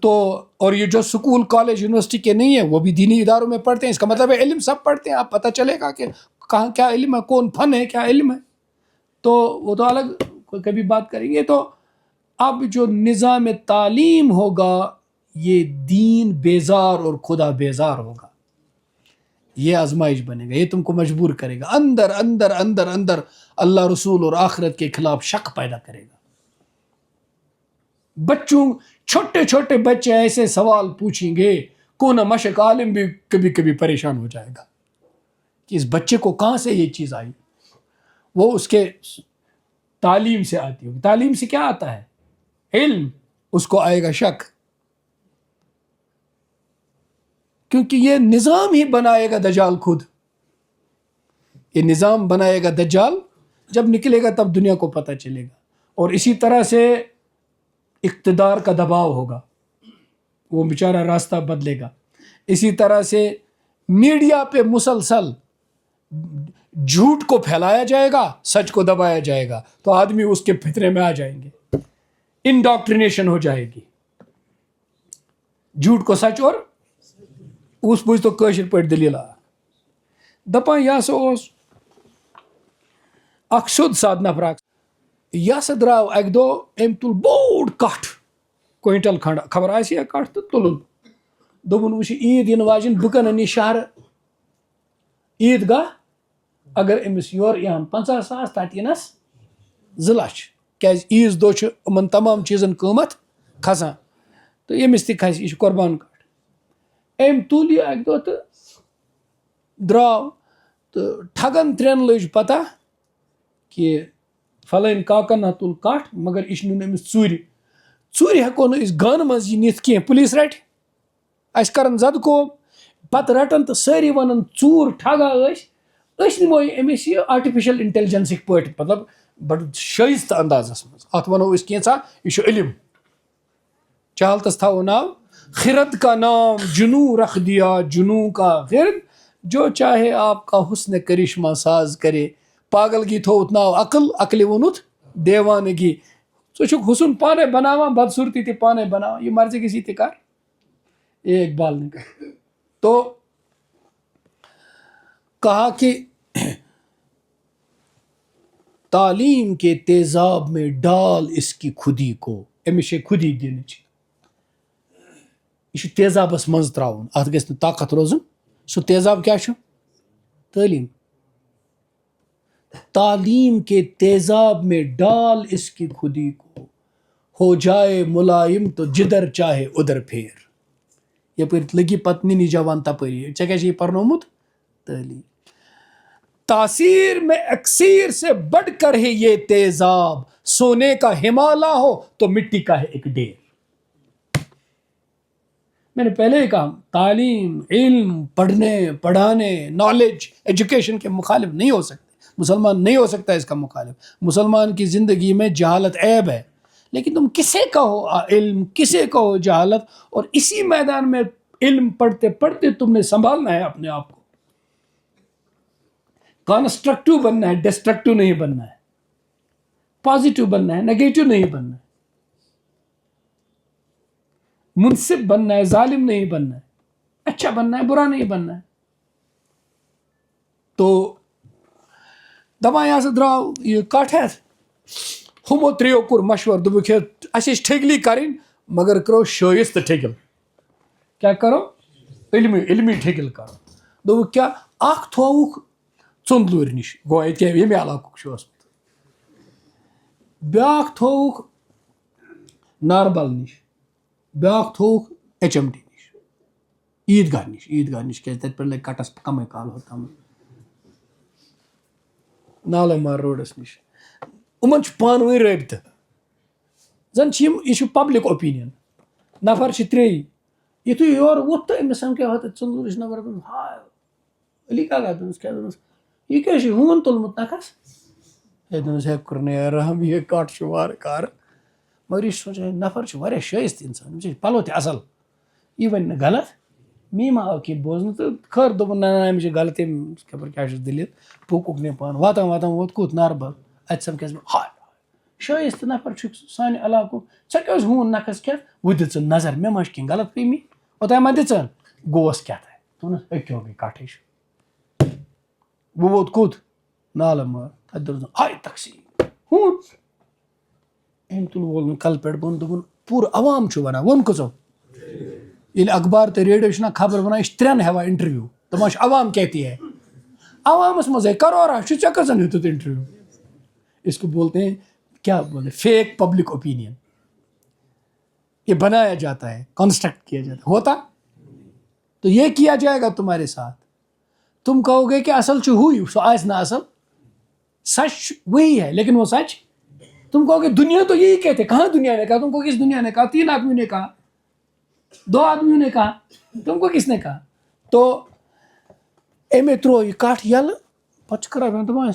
Speaker 1: تو اور یہ جو سکول کالج یونیورسٹی کے نہیں ہیں وہ بھی دینی اداروں میں پڑھتے ہیں. اس کا مطلب ہے علم سب پڑھتے ہیں. آپ پتہ چلے گا کہ کہاں کیا علم ہے، کون فن ہے، کیا علم ہے. تو وہ تو الگ کبھی بات کریں گے. تو اب جو نظام تعلیم ہوگا یہ دین بیزار اور خدا بیزار ہوگا. یہ آزمائش بنے گا، یہ تم کو مجبور کرے گا، اندر اندر اندر اندر اللہ رسول اور آخرت کے خلاف شک پیدا کرے گا. بچوں، چھوٹے چھوٹے بچے ایسے سوال پوچھیں گے، کون مشق عالم بھی کبھی کبھی پریشان ہو جائے گا کہ اس بچے کو کہاں سے یہ چیز آئی. وہ اس کے تعلیم سے آتی ہوگی. تعلیم سے کیا آتا ہے؟ علم. اس کو آئے گا شک، کیونکہ یہ نظام ہی بنائے گا دجال خود. یہ نظام بنائے گا دجال، جب نکلے گا تب دنیا کو پتہ چلے گا. اور اسی طرح سے اقتدار کا دباؤ ہوگا، وہ بیچارہ راستہ بدلے گا. اسی طرح سے میڈیا پہ مسلسل جھوٹ کو پھیلایا جائے گا، سچ کو دبایا جائے گا، تو آدمی اس کے فطرے میں آ جائیں گے. انڈاکٹرینیشن ہو جائے گی، جھوٹ کو سچ اور اس بوجھ تو کاشر پہ دلیل دپان یہ سا اخ سیود ساد نفر یہ سا درو اکہ دہ ام تل بوڑ کٹھ کوئنٹل کھنڈ، خبر آسہ یا کٹھ تو تلن. دوپن وچھ عید ین واجن بہ کن یہ شہر عید گاہ، اگر امس یور یہان 50,000 تت ینس 2 لچھ، کیاز عیز دہ ان تمام چیزن قیمت کھسان، تو یمس تہ کھس، یہ قربان کٹ. ام تل یہ اکہ دہ تو درو تو ٹھگن 3 لج پتہ کہ فلٲنۍ کاکن نہ تل کٹھ مگر یہ نیون امس ژوٗرِ ہیٚکو نہٕ أسۍ گانہٕ منٛز یہِ نِتھ کینٛہہ، پُلیٖس رٹہِ اَسہِ کَرن زدٕ کوب پتہٕ رٹن تہٕ سٲری ونن ژوٗر ٹھگا أسۍ نِمو یہِ أمِس یہِ آرٹِفِشل انٹیلجنسٕکۍ پٲٹھۍ، مطلب بڑٕ شٲیستہٕ اندازس منٛز. اتھ ونو أسۍ کینٛژھا یہِ چھُ علم. جہالتس تھاوو ناو خرد کا نام جنوں رکھ دیا جنوں کا خرد، جو چاہے آپ کا حسن کرشمہ ساز کرے. پاگلگی تھووُتھ ناو عقل، عقلہِ ووٚنُتھ دیوانگی. ژٕ چھُکھ حسن پانے بناوان، بدصورتی تہِ پانے بناوان، یہ مرضی گژھی تہِ کر. یہ اقبال نے کہا. تو کہا کہ تعلیم کے تیزاب میں ڈال اس کی خودی کو، امس خودی دنچ، یہ تیزابس مز تراؤن، ات گژھِ نہٕ طاقت روزن. سو تیزاب کیا چھُ؟ تعلیم. تعلیم کے تیزاب میں ڈال اس کی خودی کو، ہو جائے ملائم تو جدھر چاہے ادھر پھیر. یپر لگی پتہ ننی جوان تپری، ژےٚ کیٛاہ چھُے پرنومُت؟ تعلیم. تاثیر میں اکسیر سے بڑھ کر ہے یہ تیزاب، سونے کا ہمالہ ہو تو مٹی کا ہے ایک ڈھیر. میں نے پہلے ہی کہا تعلیم، علم، پڑھانے، نالج، ایجوکیشن کے مخالف نہیں ہو سکتے. مسلمان نہیں ہو سکتا اس کا مخالف. مسلمان کی زندگی میں جہالت عیب ہے، لیکن تم کسے کہو علم، کسے کہو جہالت، اور اسی میدان میں علم پڑھتے پڑھتے تم نے سنبھالنا ہے اپنے آپ کو. کانسٹرکٹیو بننا ہے، ڈسٹرکٹیو نہیں بننا ہے. پازیٹیو بننا ہے، نیگیٹو نہیں بننا ہے. منصف بننا ہے، ظالم نہیں بننا ہے. اچھا بننا ہے، برا نہیں بننا ہے. تو دپان یہ درٛاو یہ کٹھ ہٮ۪تھ، ہمو ترٛیو کوٚر مشور، دوٚپُکھ ہے اَسہِ ٲسۍ ٹھیکلی کَرٕنۍ مگر کرو شٲیِستہٕ ٹھیکل. کیٛاہ کرو؟ علمی ٹھیکل کرو. دوٚپُکھ کیٛاہ؟ اکھ تھووُکھ ژُندلوٗرِ نِش، گوٚو ییٚتہِ ییٚمہِ علاقُک چھُ اوسمُت. بیٛاکھ تھووُکھ ناربل نِش، بیٛاکھ تھووُکھ HMT نِش، عیٖدگاہ نِش کیٛازِ تَتہِ پٮ۪ٹھ لگہِ کَٹس کَمٕے کال ہوٚتام. نالہ مار روڈس نِش. یِمن چھُ پانہٕ ؤنۍ رٲبطہٕ. زن چھِ یِم، یہِ چھُ پبلک اوپیٖنین. نفر چھِ ترٛیٚیی. یِتھُے یورٕ ووٚتھ تہٕ أمِس سمکھیو ہتہٕ ژُندلوٗرِس نفر، ہاے علی کاکا، دوٚپمَس کیٛاہ؟ دوٚپمَس یہِ کیٛاہ چھُ ہوٗن تُلمُت نکھس؟ ہے دوٚپمَس ہے کوٚرنٕے رحم، یہِ کٹھ چھُ وارٕ کارٕ. مگر یہِ چھُ سونچان نفر چھُ واریاہ شٲیستہٕ اِنسان، أمِس چھِ پلو تہِ اصل، یہِ وَنہِ نہٕ غلط. مے ما آو کینٛہہ بوزنہٕ تہٕ خٲر دوٚپُن نہ أمِس چھِ غلطی، خبر کیٛاہ چھُس دٔلیٖل. پوٗکُکھ نہٕ پانہٕ. واتان ووت کوٚت؟ ناربل. اَتہِ سمکھیس بہٕ، ہاے شٲیستہٕ نفر چھُکھ سانہِ علاقُک، ژےٚ کیٛاہ اوس ہوٗن نکھس کھٮ۪تھ؟ وۄنۍ دِ ژٕ نظر مےٚ ما چھِ کینٛہہ غلط فہمی، اوٚتام ما دِژن؟ گوس کیٛاہ تھانۍ. دوٚپنس أکیو گٔے کٹھ ہِش. وۄنۍ ووت کوٚت؟ نالہٕ مار. تَتہِ دوٚپُس ہاے تقسیٖم ہوٗن. أمۍ تُل وولُن کلہٕ پٮ۪ٹھ بۄن. دوٚپُن پوٗرٕ عوام چھُ ونان. ووٚن کٔژو؟ ییٚلہِ اخبار تہٕ ریڈیو چھِنہ خبر ونان، یہِ چھِ ترٛٮ۪ن ہٮ۪وان انٹرویو. دپان چھِ عوام کہتی ہے. عوامس منٛز ہے کرورا چھُ، ژےٚ کٔژن ہیوٚتُتھ انٹرویو؟ اس کو بولتے ہیں کیا بولتے ہیں، فیک پبلک اوپینین. یہ بنایا جاتا ہے، کنسٹرکٹ کیا جاتا ہے. ہوتا تو یہ کیا جائے گا تمہارے ساتھ. تم کہو گے کہ اصل چھُ ہوئی، سو آس نہ اصل. سچ وہی ہے لیکن وہ سچ. تم کہو گے دنیا تو یہی کہتے. کہاں دنیا نے کہا؟ تم کو کس دنیا نے کہا؟ 3 آدمیوں نے کہا، 2 آدمیوں نے کہا، تم کو کس نے کہا؟ تو امی ترو یہ کٹھ یلہٕ. پتہٕ چھِ کران دپان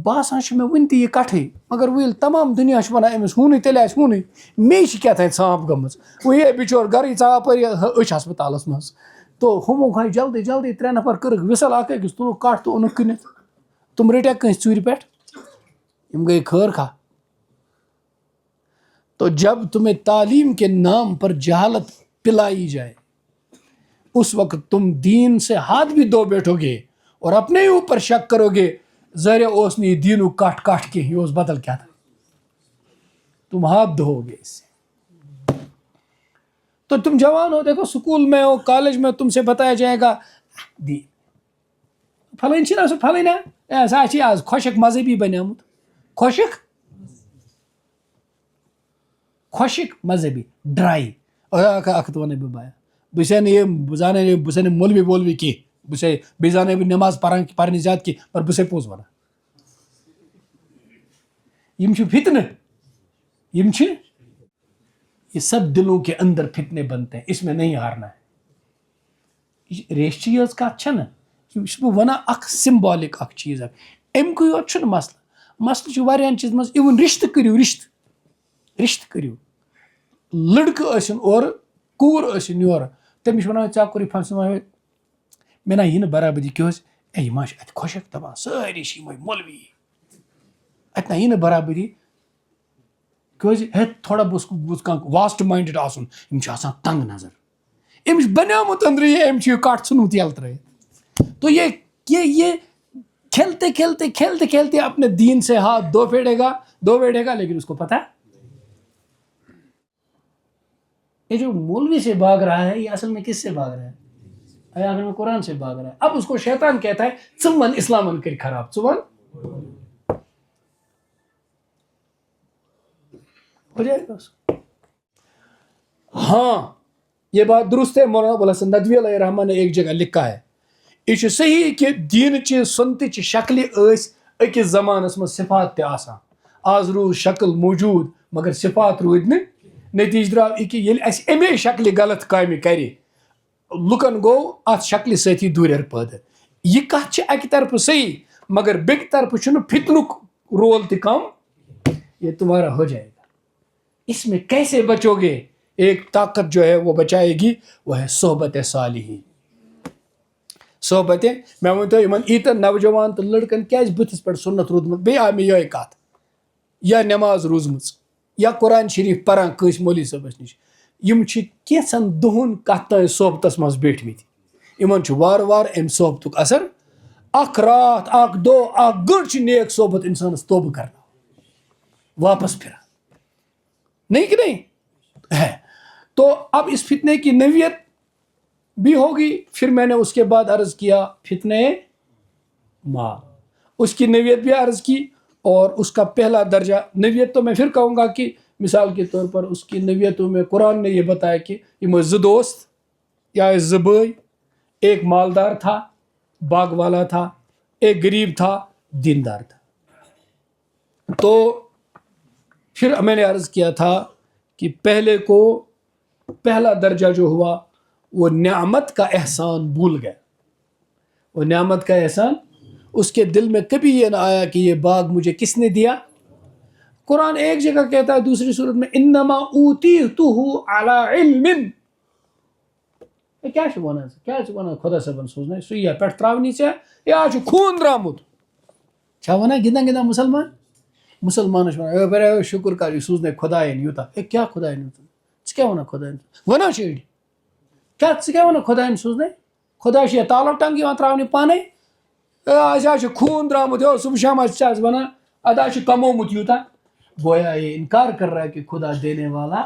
Speaker 1: باسان چھُ مےٚ وُنہِ تہِ یہِ کٹھٕے، مگر وۄنۍ ییٚلہِ تمام دُنیا چھُ ونان أمِس ہوٗنٕے، تیٚلہِ آسہِ ہوٗنٕے. مے چھِ کیٛاہ تانۍ ژھانٛپ گٔمٕژ. وۄنۍ یہِ بِچور گرٕے ژاو اپٲری أچھ ہسپتالس منٛز. تو ہُمو کھے جلدی جلدی 3 نفر کٔرٕکھ وِسل اکھ أکِس، تُلُکھ کٹھ تہٕ اوٚنُکھ کٕنِتھ. تم رٔٹیکھ کٲنٛسہِ ژوٗرِ پٮ۪ٹھ، یِم گٔے خٲر کھا. تو جب تمہیں تعلیم کے نام پر جہالت پلائی جائے، اس وقت تم دین سے ہاتھ بھی دھو بیٹھو گے اور اپنے ہی اوپر شک کرو گے ظاہر اوس نہٕ یہِ دیٖنُک کٹھ کینٛہہ، یہِ اوس بدل کیٛاہ تھا. تم ہاتھ دھو گے اس سے. تو تم جوان ہو، دیکھو اسکول میں ہو، کالج میں، تم سے بتایا جائے گا دین. پھلٲنۍ چھِنہ سُہ پھلٲنۍ نا سُہ چھِ آز خۄشک مذہبی بنیومُت. خۄشک مذہبی ڈراے. اکھ ہَتھ وَنَے بہٕ بایا، بہٕ چھُسے نہٕ یِم، بہٕ چھُسے نہٕ مولوی وولوی کینٛہہ، بہٕ چھُسے بیٚیہِ زانَے بہٕ نٮ۪ماز پرنہِ زیادٕ کینٛہہ، مگر بہٕ چھُسے پوٚز وَنان. یِم چھِ فتنہٕ، یِم چھِ، یہ سب دلوں کے اندر فتنے بنتے ہیں، اس میں نہیں ہارنا ہے. یہ ریشچی یٲژ کتھ چھنہٕ، یہ چھُس بہٕ ونان اکھ سمبالک اکھ چیٖز اکھ. اَمکُے یوت چھُنہٕ مسلہٕ، مسلہٕ چھُ واریاہن چیٖزن منٛز. اِوٕن رشتہٕ کٔرِو، رشتہٕ کٔرِو. لڑکہٕ ٲسِن اورٕ، کوٗر ٲسِن یورٕ، تٔمِس چھِ ونان ژےٚ کوٚرُے فنکشن، مےٚ نہ یہِ نہٕ برابٔدی کیٛاہ اوس؟ اے یہِ ما چھِ اتہِ خۄشک دپان سٲری چھِ یِمے مولوی، اتہِ نہ یہِ نہٕ برابٔدی. کیٛازِ ہے تھوڑا بہت کانٛہہ واسٹ مایِنڈٕڈ آسُن. یِم چھِ آسان تنگ نظر. أمِس چھُ بنیومُت أنٛدرٕ یہِ، أمۍ چھُ یہِ کٹھ ژھُنمُت یلہٕ ترٲیِتھ. تو یہ کھیلتے کھیلتے کھیلتے کھیلتے اپنے دین سے ہاتھ دھو بیٹھے گا. لیکن اس کو پتا ہے یہ جو مولوی سے بھاگ رہا ہے، یہ اصل میں کس سے بھاگ رہا ہے؟ آخر میں قرآن سے بھاگ رہا ہے. اب اس کو شیطان کہتا ہے ژٕ ون اسلامن کر خراب، ژٕ ون ہو جائے گا. ہاں یہ بات درست ہے. مولانا ابو الحسن ندوی علیہ رحمٰن نے ایک جگہ لکھا ہے، یہ صحیح کہ دین چہ سنتچ شکلہ أکس زمانس من صفات تہ آسان. آز روز شکل موجود مگر صفات رود نہ. نتیجہ درٛاو یہ کہ ییٚلہِ اسہِ امی شکلہِ غلط کامہِ کرِ لُکن گوٚو اَتھ شکلہِ سۭتی دوٗرٮ۪ر پٲدٕ. یہِ کَتھ چھِ اَکہِ طرفہٕ صحیح مگر بیٚکہِ طرفہٕ چھُنہٕ فتنُک رول تہِ کم. یہ تمہارا ہو جائے گا. اس میں کیسے بچو گے؟ ایک طاقت جو ہے وہ بچائے گی، وہ ہے صحبت صالحین. صحبت میں ؤنۍ تو یِمن ایٖتن نوجوان تہٕ لڑکن کیازِ بٕتھِس پٮ۪ٹھ سُنت روٗدمُت، بیٚیہِ آو مےٚ یِہوے کَتھ، یا نٮ۪ماز روٗزمٕژ یا قرآن شریٖف پران کٲنٛسہِ مولوی صٲبس نِش، یِم چھِ کینٛژھن دۄہن کتھ تانۍ صحبتس منٛز بیٖٹھمٕتۍ، یِمن چھُ وارٕ وارٕ امہِ صحبتُک اثر. اکھ رات اکھ دۄہ اکھ گٲنٛٹہٕ چھِ نیک صحبت انسانس توبہٕ کرنا واپس پھران، نہیں کہ نہیں ہے. تو اب اس فتنے کی نوعیت بھی ہوگی. پھر میں نے اس کے بعد عرض کیا فتنے مال، اس کی نوعیت بھی عرض کی. اور اس کا پہلا درجہ نوعیت تو میں پھر کہوں گا کہ مثال کے طور پر اس کی نوعیتوں میں قرآن نے یہ بتایا کہ یہ زٕ دوست یا زٕ بھائی، ایک مالدار تھا باغ والا تھا، ایک غریب تھا دیندار تھا. تو پھر میں نے عرض کیا تھا کہ پہلے کو پہلا درجہ جو ہوا وہ نعمت کا احسان بھول گیا. وہ نعمت کا احسان اس کے دل میں کبھی یہ نہ آیا کہ یہ باغ مجھے کس نے دیا. قرآن ایک جگہ کہتا ہے دوسری صورت میں انما اوتیتہ علی علم. کیا چھُ وَنان خۄدا صٲبن سوٗزنَے سُہ یِیا پٮ۪ٹھ ترٛاونی ژےٚ یہِ آز چھُ خوٗن درٛامُت. چھا وَنان گِنٛدان گِنٛدان مُسلمانس وَنان اے شُکُر کر یہِ سوٗزنَے خۄدایَن یوٗتاہ. ہے کیٛاہ خۄدایَن ژٕ کیٛاہ وَنان خۄدایَن وَنان چھِ أڑۍ کیٛاہ ژٕ کیٛاہ وَنان خۄدایَن سوٗزنَے، خۄدا چھِ یا تالو ٹنٛگ یِوان ترٛاونہِ پانے. اَسہِ حظ چھُ خوٗن درٛامُت ہو صُبح شام ژٕ چھِ وَنان اَدٕ حظ چھُ کمومُت یوٗتاہ. گویا یہ انکار کر رہا ہے کہ خدا دینے والا.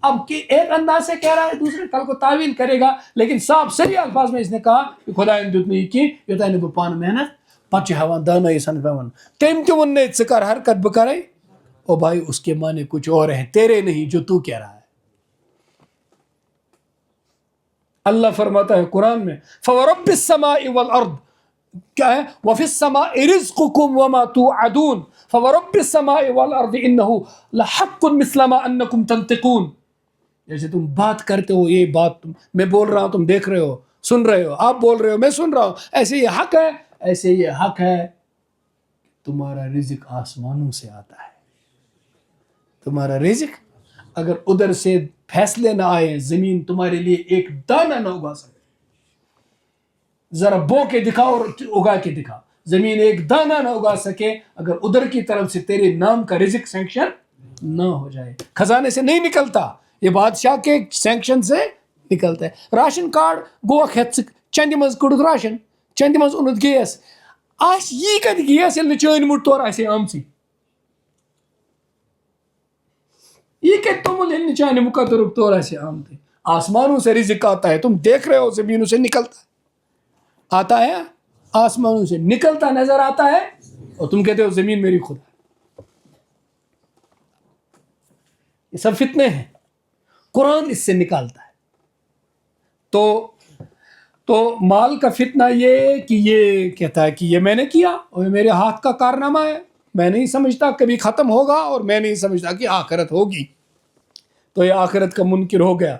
Speaker 1: اب ایک انداز سے کہہ رہا ہے دوسرے کل کو تعویل کرے گا، لیکن صاف صحیح الفاظ میں اس نے کہا کہ خدا دیت نہٕ یہِ کینٛہہ یوٚتانۍ نہٕ بہٕ پانہٕ محنت. پتہٕ چھِ ہٮ۪وان دانٲیی سان پیوان تٔمۍ تہِ ووٚن نَے ژٕ کر حرکت بہٕ کرے. او بھائی اس کے معنی کچھ اور ہیں تیرے نہیں جو تو کہہ رہا ہے. اللہ فرماتا ہے قرآن میں فورب السماء والارض کیا ہے وفی السماء رزقکم وما توعدون فورب السماء والارض انه لحق مثل ما انکم تنطقون. جیسے تم بات کرتے ہو یہ بات میں بول رہا ہوں تم دیکھ رہے ہو سن رہے ہو، آپ بول رہے ہو میں سن رہا ہوں، ایسے یہ حق ہے. ایسے یہ حق ہے تمہارا رزق آسمانوں سے آتا ہے. تمہارا رزق اگر ادھر سے فیصلے نہ آئے زمین تمہارے لیے ایک دانہ نہ اگا سکے. ذرا بو کے دکھاؤ اور اگا کے دکھاؤ. زمین ایک دانہ نہ اگا سکے اگر ادھر کی طرف سے تیرے نام کا رزق سینکشن نہ ہو جائے. خزانے سے نہیں نکلتا، یہ بادشاہ کے سینکشن سے نکلتا ہے. راشن کارڈ گوکھ ہیٚتھ چندِ منٛز کٔڑُتھ راشن، چندِ منٛز اوٚنُتھ گیس. آسہِ یی کتہِ گیس ییٚلہِ نہٕ چٲنۍ مُٹھ تورٕ آسہِ آمژٕے. یہ کہ تومل ییٚلہِ نہٕ چانہِ مقدرُک تورٕ آسہِ آمتٕے. آسمانوں سے رزق آتا ہے، تم دیکھ رہے ہو زمینوں سے نکلتا ہے، آتا ہے آسمانوں سے نکلتا نظر آتا ہے اور تم کہتے ہو زمین میری خدا. یہ سب فتنے ہیں، قرآن اس سے نکالتا ہے. تو مال کا فتنہ یہ کہ یہ کہتا ہے کہ یہ میں نے کیا اور یہ میرے ہاتھ کا کارنامہ ہے، میں نہیں سمجھتا کبھی ختم ہوگا اور میں نہیں سمجھتا کہ آخرت ہوگی. تو یہ آخرت کا منکر ہو گیا.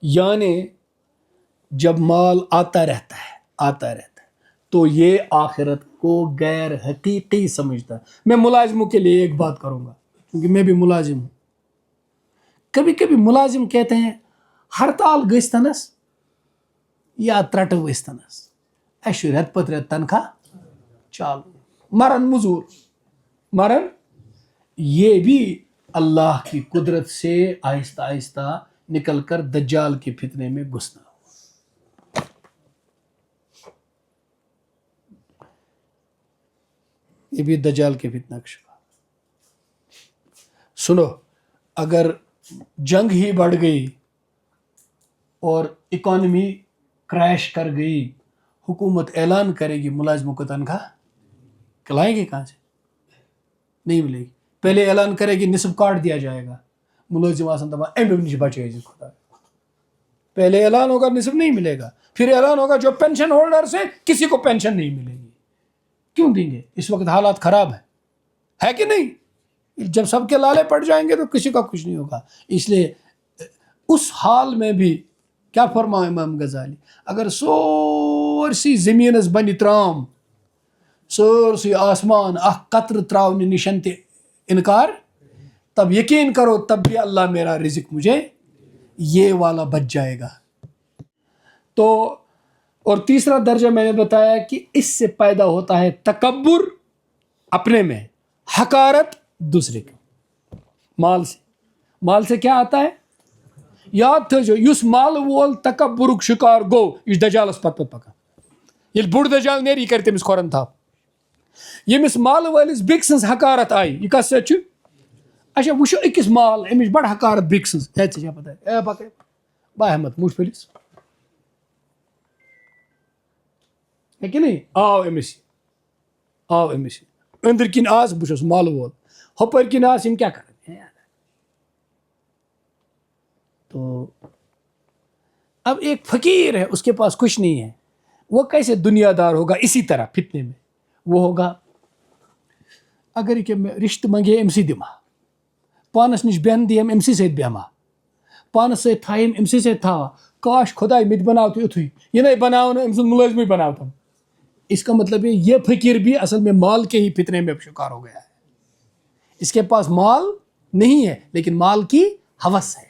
Speaker 1: یعنی جب مال آتا رہتا ہے تو یہ آخرت کو غیر حقیقی سمجھتا ہے. میں ملازموں کے لیے ایک بات کروں گا کیونکہ میں بھی ملازم ہوں. کبھی کبھی ملازم کہتے ہیں ہڑتال گٔژھتنس یا ترٹہٕ ؤسۍتنس اَسہِ چھُ رٮ۪تہٕ پتہٕ رٮ۪تہٕ تنخواہ چالو مرن مزور مرن. یہ بھی اللہ کی قدرت سے آہستہ آہستہ نکل کر دجال کے فتنے میں گھسنا ہوا. یہ بھی دجال کے فتنہ کا شکار. سنو اگر جنگ ہی بڑھ گئی اور اکانومی کریش کر گئی، حکومت اعلان کرے گی ملازموں کو تنخواہ کلائیں گے کہاں سے؟ نہیں ملے گی. پہلے اعلان کرے گی نصف کاٹ دیا جائے گا، ملازم آسان دپان امی نش بچے خدا. پہلے اعلان ہوگا نصف نہیں ملے گا، پھر اعلان ہوگا جو پینشن ہولڈرز ہیں کسی کو پینشن نہیں ملے گی. کیوں دیں گے؟ اس وقت حالات خراب ہے کہ نہیں؟ جب سب کے لالے پڑ جائیں گے تو کسی کا کچھ نہیں ہوگا. اس لیے اس حال میں بھی
Speaker 2: کیا فرمایا امام غزالی؟ اگر سورسی زمینس بنہِ ترام، سورسی آسمان اخ قطر تراؤنہِ نشن تہِ انکار، تب یقین کرو تب بھی اللہ میرا رزق مجھے یہ والا بچ جائے گا. تو اور تیسرا درجہ میں نے بتایا کہ اس سے پیدا ہوتا ہے تکبر اپنے میں، حقارت دوسرے کے. مال سے کیا آتا ہے؟ یاد تھو یس مال وول تکبرک شکار گو یہ دجالس پت پکان، یل بوڑ دجال نیری کر تمس کھورن تھاپ. یمس مال وٲلِس بیٚکہِ سٕنٛز حقارت آئی یہ کس سۭتۍ چھُ؟ اچھا وٕچھو أکِس مال أمِس بڑٕ حقارت بیٚکہِ سٕنٛز، ہے ژےٚ چھےٚ پتہ اے پکے با احمد موٗٹھ پھٔلِس ہے کہ نہیں، آو أمِس أنٛدٕرۍ کِنۍ آس بہٕ چھُس مالہٕ وول، ہُپٲرۍ کِنۍ آس یِم کیٛاہ کرن. تو اب ایک فقیر ہے اس کے پاس کچھ نہیں ہے، وہ کیسے دنیا دار ہوگا؟ اسی طرح فتنے میں وہ ہوگا اگر کہ میں رشتہ منگے أمسٕے دِمہٕ ہا، پانس نش بیہن دِیم أمسٕے سۭتۍ بیہمہٕ ہا، پانس سۭتۍ تھایم أمسٕے سۭتۍ تھاوا، کاش خداے مےٚ تہِ بناو تہِ یُتھُے، یہ نہیں بناو نہٕ أمۍ سُنٛد ملٲزمٕے بناوتم. اس کا مطلب یہ فقیر بھی اصل میں مال کے ہی فتنے میں شکار ہو گیا ہے. اس کے پاس مال نہیں ہے لیکن مال کی ہوس ہے.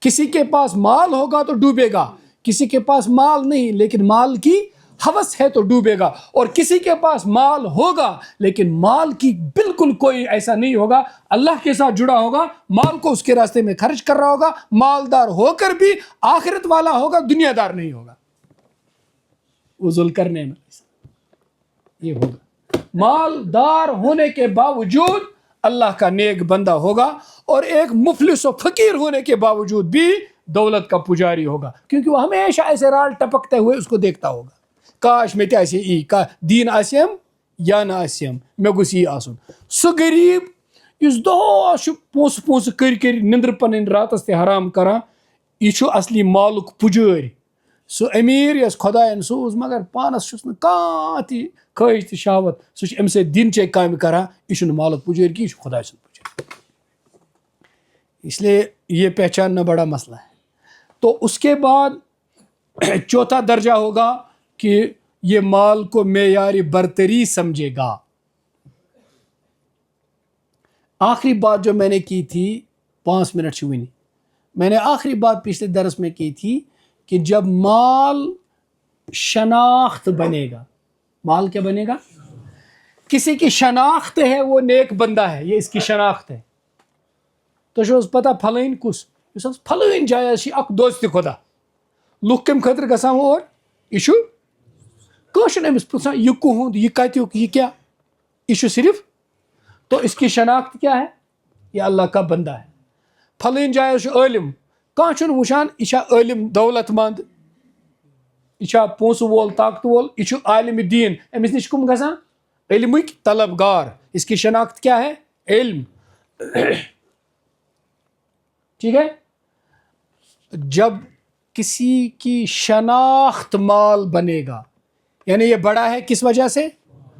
Speaker 2: کسی کے پاس مال ہوگا تو ڈوبے گا، کسی کے پاس مال نہیں لیکن مال کی ہوس ہے تو ڈوبے گا، اور کسی کے پاس مال ہوگا لیکن مال کی بالکل کوئی ایسا نہیں ہوگا، اللہ کے ساتھ جڑا ہوگا، مال کو اس کے راستے میں خرچ کر رہا ہوگا، مالدار ہو کر بھی آخرت والا ہوگا، دنیا دار نہیں ہوگا. وہ ذوالقرنین میں یہ ہوگا، مالدار ہونے کے باوجود اللہ کا نیک بندہ ہوگا، اور ایک مفلس و فقیر ہونے کے باوجود بھی دولت کا پجاری ہوگا، کیونکہ وہ ہمیشہ ایسے رال ٹپکتے ہوئے اس کو دیکھتا ہوگا. کاش میں تیسے ای کا دین آسیم یا نہ آسیم میں گوس یہ آسن. سو غریب اس دہس پونسہ کر نندر پن راتس تہ حرام کران، یہ اصلی مالک پجاری. سو امیر یس خدائن سوز مگر پانس چھس نہ تہ خواہش تہ شہوت، سہ ام سے دن چہ کامہ کران، یہ مالک پجاری کی، یہ خدا سن پجاری. اس لیے یہ پہچاننا بڑا مسئلہ ہے. تو اس کے بعد چوتھا درجہ ہوگا کہ یہ مال کو معیار برتری سمجھے گا. آخری بات جو میں نے کی تھی 5 منٹ ونی، میں نے آخری بات پچھلے درس میں کی تھی کہ جب مال شناخت بنے گا، مال کیا بنے گا؟ کسی کی شناخت ہے وہ نیک بندہ ہے، یہ اس کی شناخت ہے. تو پتہ پھلٲنۍ کس اس پھلٲنۍ جایہ اخ دوست خدا، لُکھ کم خاطر گژھان اور یہ کٲنٛسہِ أمِس پرژھان یہ کہُنٛد، یہ کتیُک، یہ کیا، یہ صرف. تو اس کی شناخت کیا ہے؟ یہ اللہ کا بندہ ہے. پھلٲنۍ جایہ عٲلم، کانٛہہ چھُنہٕ وٕچھان یہِ چھا عٲلم دولت مند، یہ چھا پونسہٕ وول طاقت وول، یہ چھُ عالم دین، أمِس نش کم گژھان علمٕکۍ طلبگار. اس کی شناخت کیا ہے؟ علم. ٹھیک ہے. جب کسی کی شناخت مال بنے گا، یعنی یہ بڑا ہے کس وجہ سے؟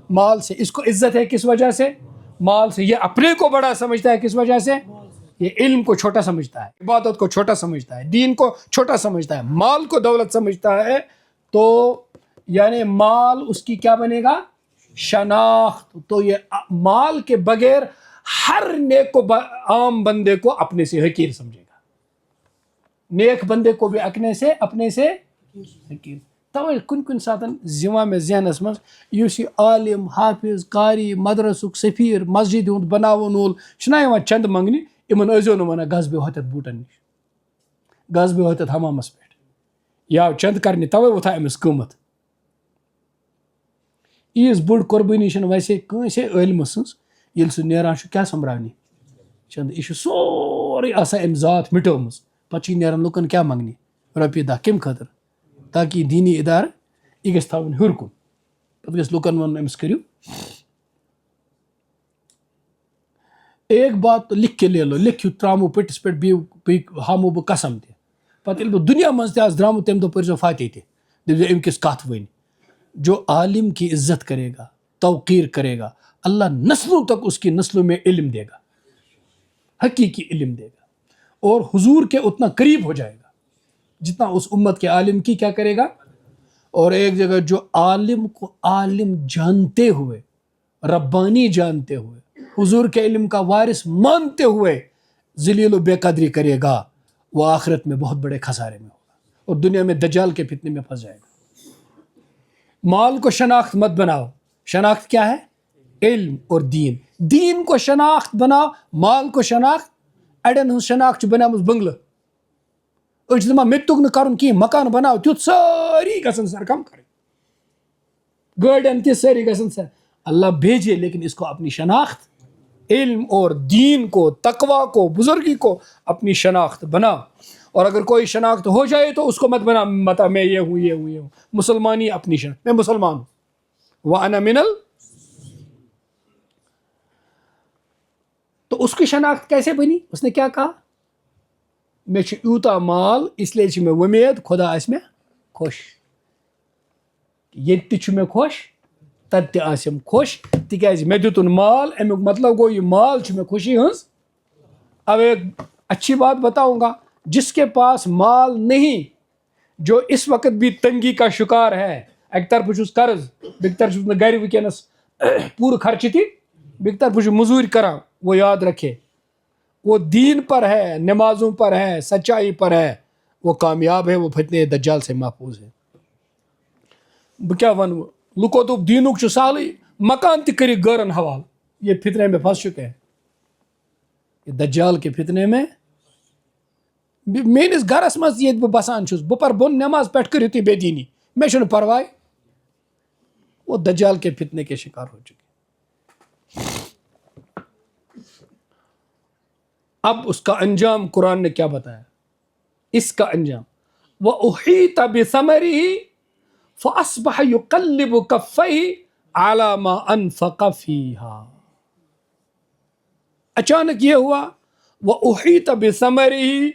Speaker 2: مال سے. اس کو عزت ہے کس وجہ سے؟ مال سے. یہ اپنے کو بڑا سمجھتا ہے کس وجہ سے؟ یہ علم کو چھوٹا سمجھتا ہے، عبادت کو چھوٹا سمجھتا ہے، دین کو چھوٹا سمجھتا ہے، مال کو دولت سمجھتا ہے. تو یعنی مال اس کی کیا بنے گا؟ شناخت. تو یہ مال کے بغیر ہر نیک و عام بندے کو اپنے سے حقیر سمجھے گا، نیک بندے کو بھی اپنے سے حقیر. توے کن ساتن زما میں ذہنس مز اس یہ عالم حافظ قاری مدرسک سفیر مسجد ہند بناون وول چھنا چند منگنی، امن ٲسۍزیو نہٕ ونان گژھ بیٚہہ ہوٚتٮ۪تھ بوٗٹن نِش، گژھ بیٚہہ ہوٚتٮ۪تھ حمامس پٮ۪ٹھ، یا چند کرنہِ توے وۄتھان أمِس قۭمت. ییٖژ بٔڑ قۄربٲنی چھنہٕ ویسے کٲنٛسے عٲلمہٕ سٕنٛز ییٚلہِ سُہ نیران چھُ کیٛاہ سۄمبراونہِ چند. یہ چھُ سورُے آسان أمۍ ذات مٹٲومٕژ، پتہٕ چھِ یہِ نیران لُکن کیٛاہ منگنہِ رۄپیہِ دہ کمہِ خٲطرٕ؟ تاکہ یہ دینی ادارٕ یہ گژھِ تھاوُن ہیوٚر کُن، پتہٕ گژھِ لُکن ونُن أمِس کٔرِو. ایک بات تو لکھ کے لے لو، لکھِو ترٛامو پٔٹِس پٮ۪ٹھ، بیٚیہِ ہامو بہٕ قسم تہِ، پتہٕ ییٚلہِ بہٕ دُنیا منٛز تہِ آسہٕ درٛامُت تمہِ دۄہ پٔرۍزیو فاتح تہِ، دٔپزیو أمۍ کِژھ کتھ ؤنۍ. جو عالم کی عزت کرے گا، توقیر کرے گا، اللہ نسلوں تک اس کی نسلوں میں علم دے گا، حقیقی علم دے گا، اور حضور کے اتنا قریب ہو جائے گا. جتنا اس امت کے عالم کی کیا کرے گا. اور ایک جگہ جو عالم کو عالم جانتے ہوئے, ربانی جانتے ہوئے, حضور کے علم کا وارث مانتے ہوئے ذلیل و بے قدری کرے گا, وہ آخرت میں بہت بڑے خسارے میں ہوگا اور دنیا میں دجال کے فتنے میں پھنس جائے گا. مال کو شناخت مت بناؤ. شناخت کیا ہے؟ علم اور دین. دین کو شناخت بناؤ, مال کو شناخت. اڑین ہن شناخت بنامت بنگلہ, أڑۍ دپان مےٚ توٚگ نہٕ کَرُن کِہیٖنۍ, مکان بناو تیُتھ سٲری گژھن سر کم کرٕنۍ, گٲڑٮ۪ن تہِ سٲری گژھن سر. اللہ بھیجے لیکن اس کو اپنی شناخت, علم اور دین کو, تقوی کو, بزرگی کو اپنی شناخت بنا. اور اگر کوئی شناخت ہو جائے تو اس کو مت بتا میں یہ ہوں یہ ہوں یہ ہوں. مسلمانی اپنی شناخت, میں مسلمان ہوں, وَأَنَا مِنَ تو اس کی شناخت کیسے بنی؟ اس نے کیا کہا, میں چھ یوتا مال اس لیے چھ میں ومید خدا آس میں خوش, یہ چھ میں خوش تت تہ آسم خوش, تکیاز میں دیتن مال, امیک مطلب گو یہ مال چھ میں خوشی ہنس. اب ایک اچھی بات بتاؤں گا, جس کے پاس مال نہیں, جو اس وقت بھی تنگی کا شکار ہے, ایک طرف چھس قرض, بیک طرف چھس گھر ونکس پور خرچ تھی, بیک طرف چھ مزوری کران, وہ یاد رکھے وہ دین پر ہے, نمازوں پر ہے, سچائی پر ہے, وہ کامیاب ہے, وہ فتنے دجال سے محفوظ ہے. بہ کیا ون, لکو دوپ دینک چھ سہلٕے, مکان تہ کری گرن حوال, یہ فتنے میں پھنس چکے ہیں, یہ دجال کے فتنے میں. میٲنِس گرس منٛز ییٚتہِ بہٕ بسان چھُس, بہٕ پرٕ بۄن نٮ۪ماز پٮ۪ٹھ کٔرِو تُہۍ بے دینی, مےٚ چھُنہٕ پرواے. وہ دجال کے فتنے کے شکار ہو چکے. اب اس کا انجام قرآن نے کیا بتایا, اس کا انجام وَأُحِيطَ بِثَمَرِهِ فَأَصْبَحَ يُقَلِّبُ كَفَّيْهِ عَلَى مَا أَنفَقَ فِيهَا. اچانک یہ ہوا وَأُحِيطَ بِثَمَرِهِ,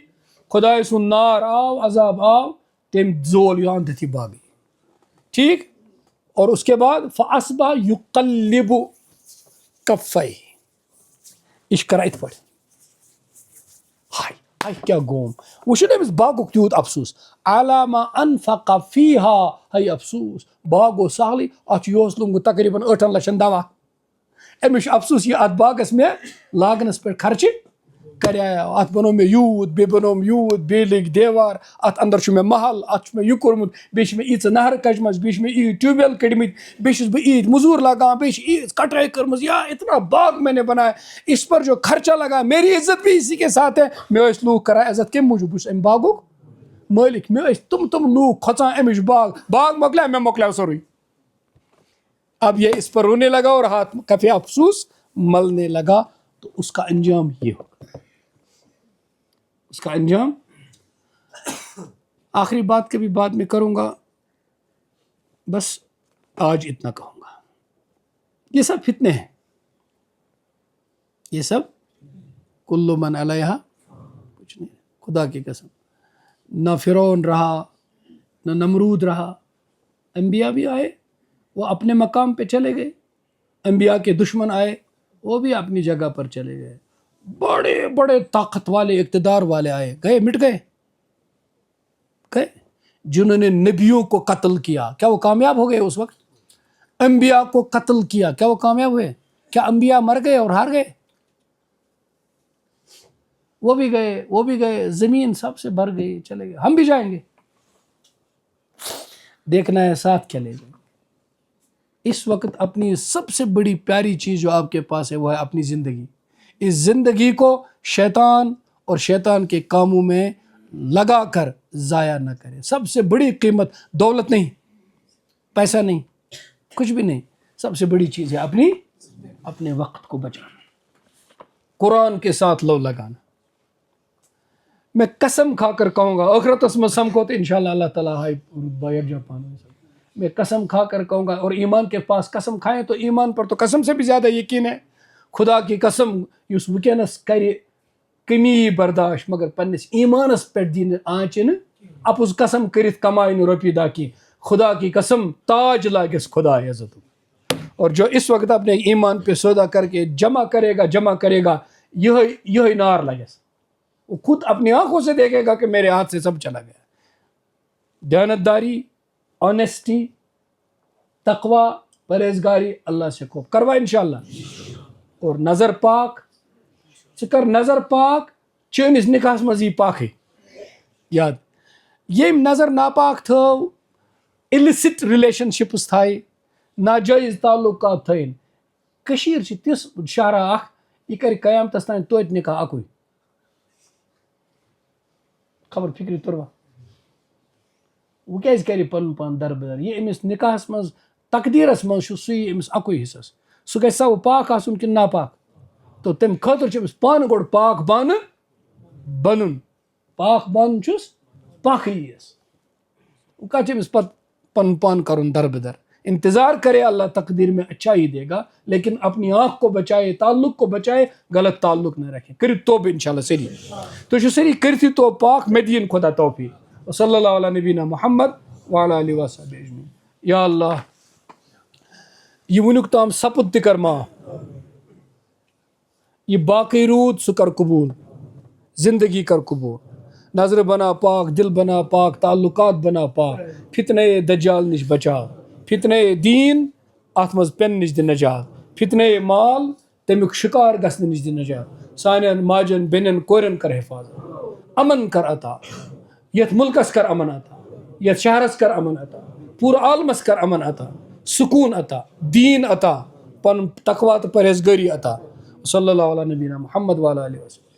Speaker 2: خدا سن نار آو, عذاب آو, تم زول یہاں تھی باغی, ٹھیک. اور اس کے بعد فَأَصْبَحَ يُقَلِّبُ كَفَّيْهِ, اشکرائت پڑھ, ہائے ہائے کیا گوم, وہ چھُ أمِس باغُک تیوٗت افسوس, عَلَى مَا أَنفَقَ فِيهَا, ہاے افسوس, باغ گوٚو سہلٕے, اَتھ چھُ یہُس لوٚگمُت تقریٖباً 8 لَچھَن دوا. أمِس چھُ افسوس یہِ اَتھ باغس مےٚ لاگنس پٮ۪ٹھ خرچہِ کریاو, اَتھ بنوو مےٚ یوٗت, بیٚیہِ بنووُم یوٗت, بیٚیہِ لٔگۍ دیوار, اَتھ اندر چھُ مےٚ محل, اَتھ چھُ مےٚ یہِ کوٚرمُت, بیٚیہِ چھِ مےٚ ییٖژٕ نہرٕ کَجمَژٕ, بیٚیہِ چھِ مےٚ ییٖتۍ ٹیوٗب وٮ۪ل کٔڑمٕتۍ, بیٚیہِ چھُس بہٕ ییٖتۍ مٔزوٗر لگان, بیٚیہِ چھِ ییٖژ کٹٲے کٔرمٕژ, یا اتنا باغ میں نے بنایا, اس پر جو خرچہ لگا, میری عزت بھی اسی کے ساتھ ہے. مےٚ ٲسۍ لوٗکھ کران عزت کمہِ موٗجوٗب, بہٕ چھُس امہِ باغُک مٲلِک, مےٚ ٲسۍ تِم لوٗکھ کھۄژان اَمِچ باغ مۄکلیو, مےٚ مۄکلیو سورُے. اب یہ اس پر رونے لگا اور ہاتھ کفے افسوس ملنے لگا, تو اس کا انجام یہ ہوگا. اس کا انجام, آخری بات کبھی بعد میں کروں گا, بس آج اتنا کہوں گا. یہ سب فتنے ہیں, یہ سب کل من علیہا, کچھ نہیں, خدا کی قسم. نہ فرعون رہا, نہ نمرود رہا, انبیاء بھی آئے, وہ اپنے مقام پہ چلے گئے, انبیاء کے دشمن آئے, وہ بھی اپنی جگہ پر چلے گئے, بڑے بڑے طاقت والے اقتدار والے آئے, گئے, مٹ گئے. جنہوں نے نبیوں کو قتل کیا, کیا وہ کامیاب ہو گئے اس وقت؟ انبیاء کو قتل کیا, کیا وہ کامیاب ہوئے؟ کیا انبیاء مر گئے اور ہار گئے؟ وہ بھی گئے, زمین سب سے بھر گئی, چلے گئے. ہم بھی جائیں گے, دیکھنا ہے ساتھ چلے گئے. اس وقت اپنی سب سے بڑی پیاری چیز جو آپ کے پاس ہے وہ ہے اپنی زندگی. اس زندگی کو شیطان اور شیطان کے کاموں میں لگا کر ضائع نہ کرے. سب سے بڑی قیمت دولت نہیں, پیسہ نہیں, کچھ بھی نہیں, سب سے بڑی چیز ہے اپنے وقت کو بچانا, قرآن کے ساتھ لو لگانا. میں قسم کھا کر کہوں گا, آخرت میں سمکھو تو انشاءاللہ اللہ تعالیٰ ہائی بایر جاپان. میں قسم کھا کر کہوں گا, اور ایمان کے پاس قسم کھائیں تو ایمان پر تو قسم سے بھی زیادہ یقین ہے. خدا کی قسم یس ونکس کرِ کمی برداشت مگر پنس ایمانس پہ دی آنچ اپز قسم کرت کمائے روپیے دہ کی, خدا کی قسم تاج لاگس خدا عزت. اور جو اس وقت اپنے ایمان پہ سودا کر کے جمع کرے گا یہ نار لگس, وہ خود اپنی آنکھوں سے دیکھے گا کہ میرے ہاتھ سے سب چلا گیا. دیانتداری، آنیسٹی، تقوی، پرہیزگاری اللہ سے خوف کروا انشاءاللہ. اور نظر پاک ژٕ کر نظر پاک چٲنِس نِکاحس منٛز یی پاکٕے یاد. ییٚمۍ نظر ناپاک تھٲو، اِلِسِٹ رِلیشن شِپٕس تھایہِ، ناجٲیز تعلقات تھٲیِن. کٔشیٖر چھِ تِژھ شاہراہ اکھ یہِ کَرِ قیامتس تانۍ توتہِ نِکاح اَکُے. خبر فِکرِ توٚروا؟ وۄنۍ کیازِ کَرِ پَنُن پان دربدر؟ یہِ أمِس نِکاحس منٛز تقدیٖرس منٛز چھُ سُہ یی أمِس اَکُے حِصس. سُہ گژھِ سا پاک آسُن کِنہٕ ناپاک. تہٕ تَمہِ خٲطرٕ چھُ أمِس پانہٕ گۄڈٕ پاک بانہٕ بَنُن. پاک بانہٕ چھُس پاکٕے یِیَس. وہ کَتھ چھُ أمِس پَتہٕ پَنُن پان کَرُن دربدر. انتظار کرے اللہ تقدیر میں اچھا ہی دے گا، لیکن اپنی آنکھ کو بچائے، تعلق کو بچائے، غلط تعلق نہ رکھے. کٔرِو توبہ انشاءاللہ سٲری. تُہۍ چھِو سٲری کٔرتھٕے توبہ پاک، مےٚ دِیِن خۄدا توفیٖق. وصلی اللہ علیہ نبینا محمد وعلی آلہ وصحبہ اجمعین. یا اللہ یہ وُنیُک تام سپُد تہِ کر معاف، یہ باقی روٗد سُہ کر قبوٗل، زندگی کر قبوٗل. نظرٕ بنا پاک، دل بنا پاک، تعلقات بنا پاک. فتنہ دجال نش بچاو، فتنہ دین اتھ منٛز پٮ۪نہٕ نش دِ نجات، فتنہ مال تمیُک شکار گژھنہٕ نش دِ نجات. سانٮ۪ن ماجن بیٚنٮ۪ن کورٮ۪ن کر حفاظت، امن کر عطا. یتھ ملکس کر امن عطا، یتھ شہرس کر امن عطا، پوٗرٕ عالمس کر امن عطا، سکوٗن عطا، دیٖن عطا، پنُن تقوا تہٕ پرہیزگٲری عطا. صلی اللہ علیہ نبینا محمد وعلی آلہ وسلم.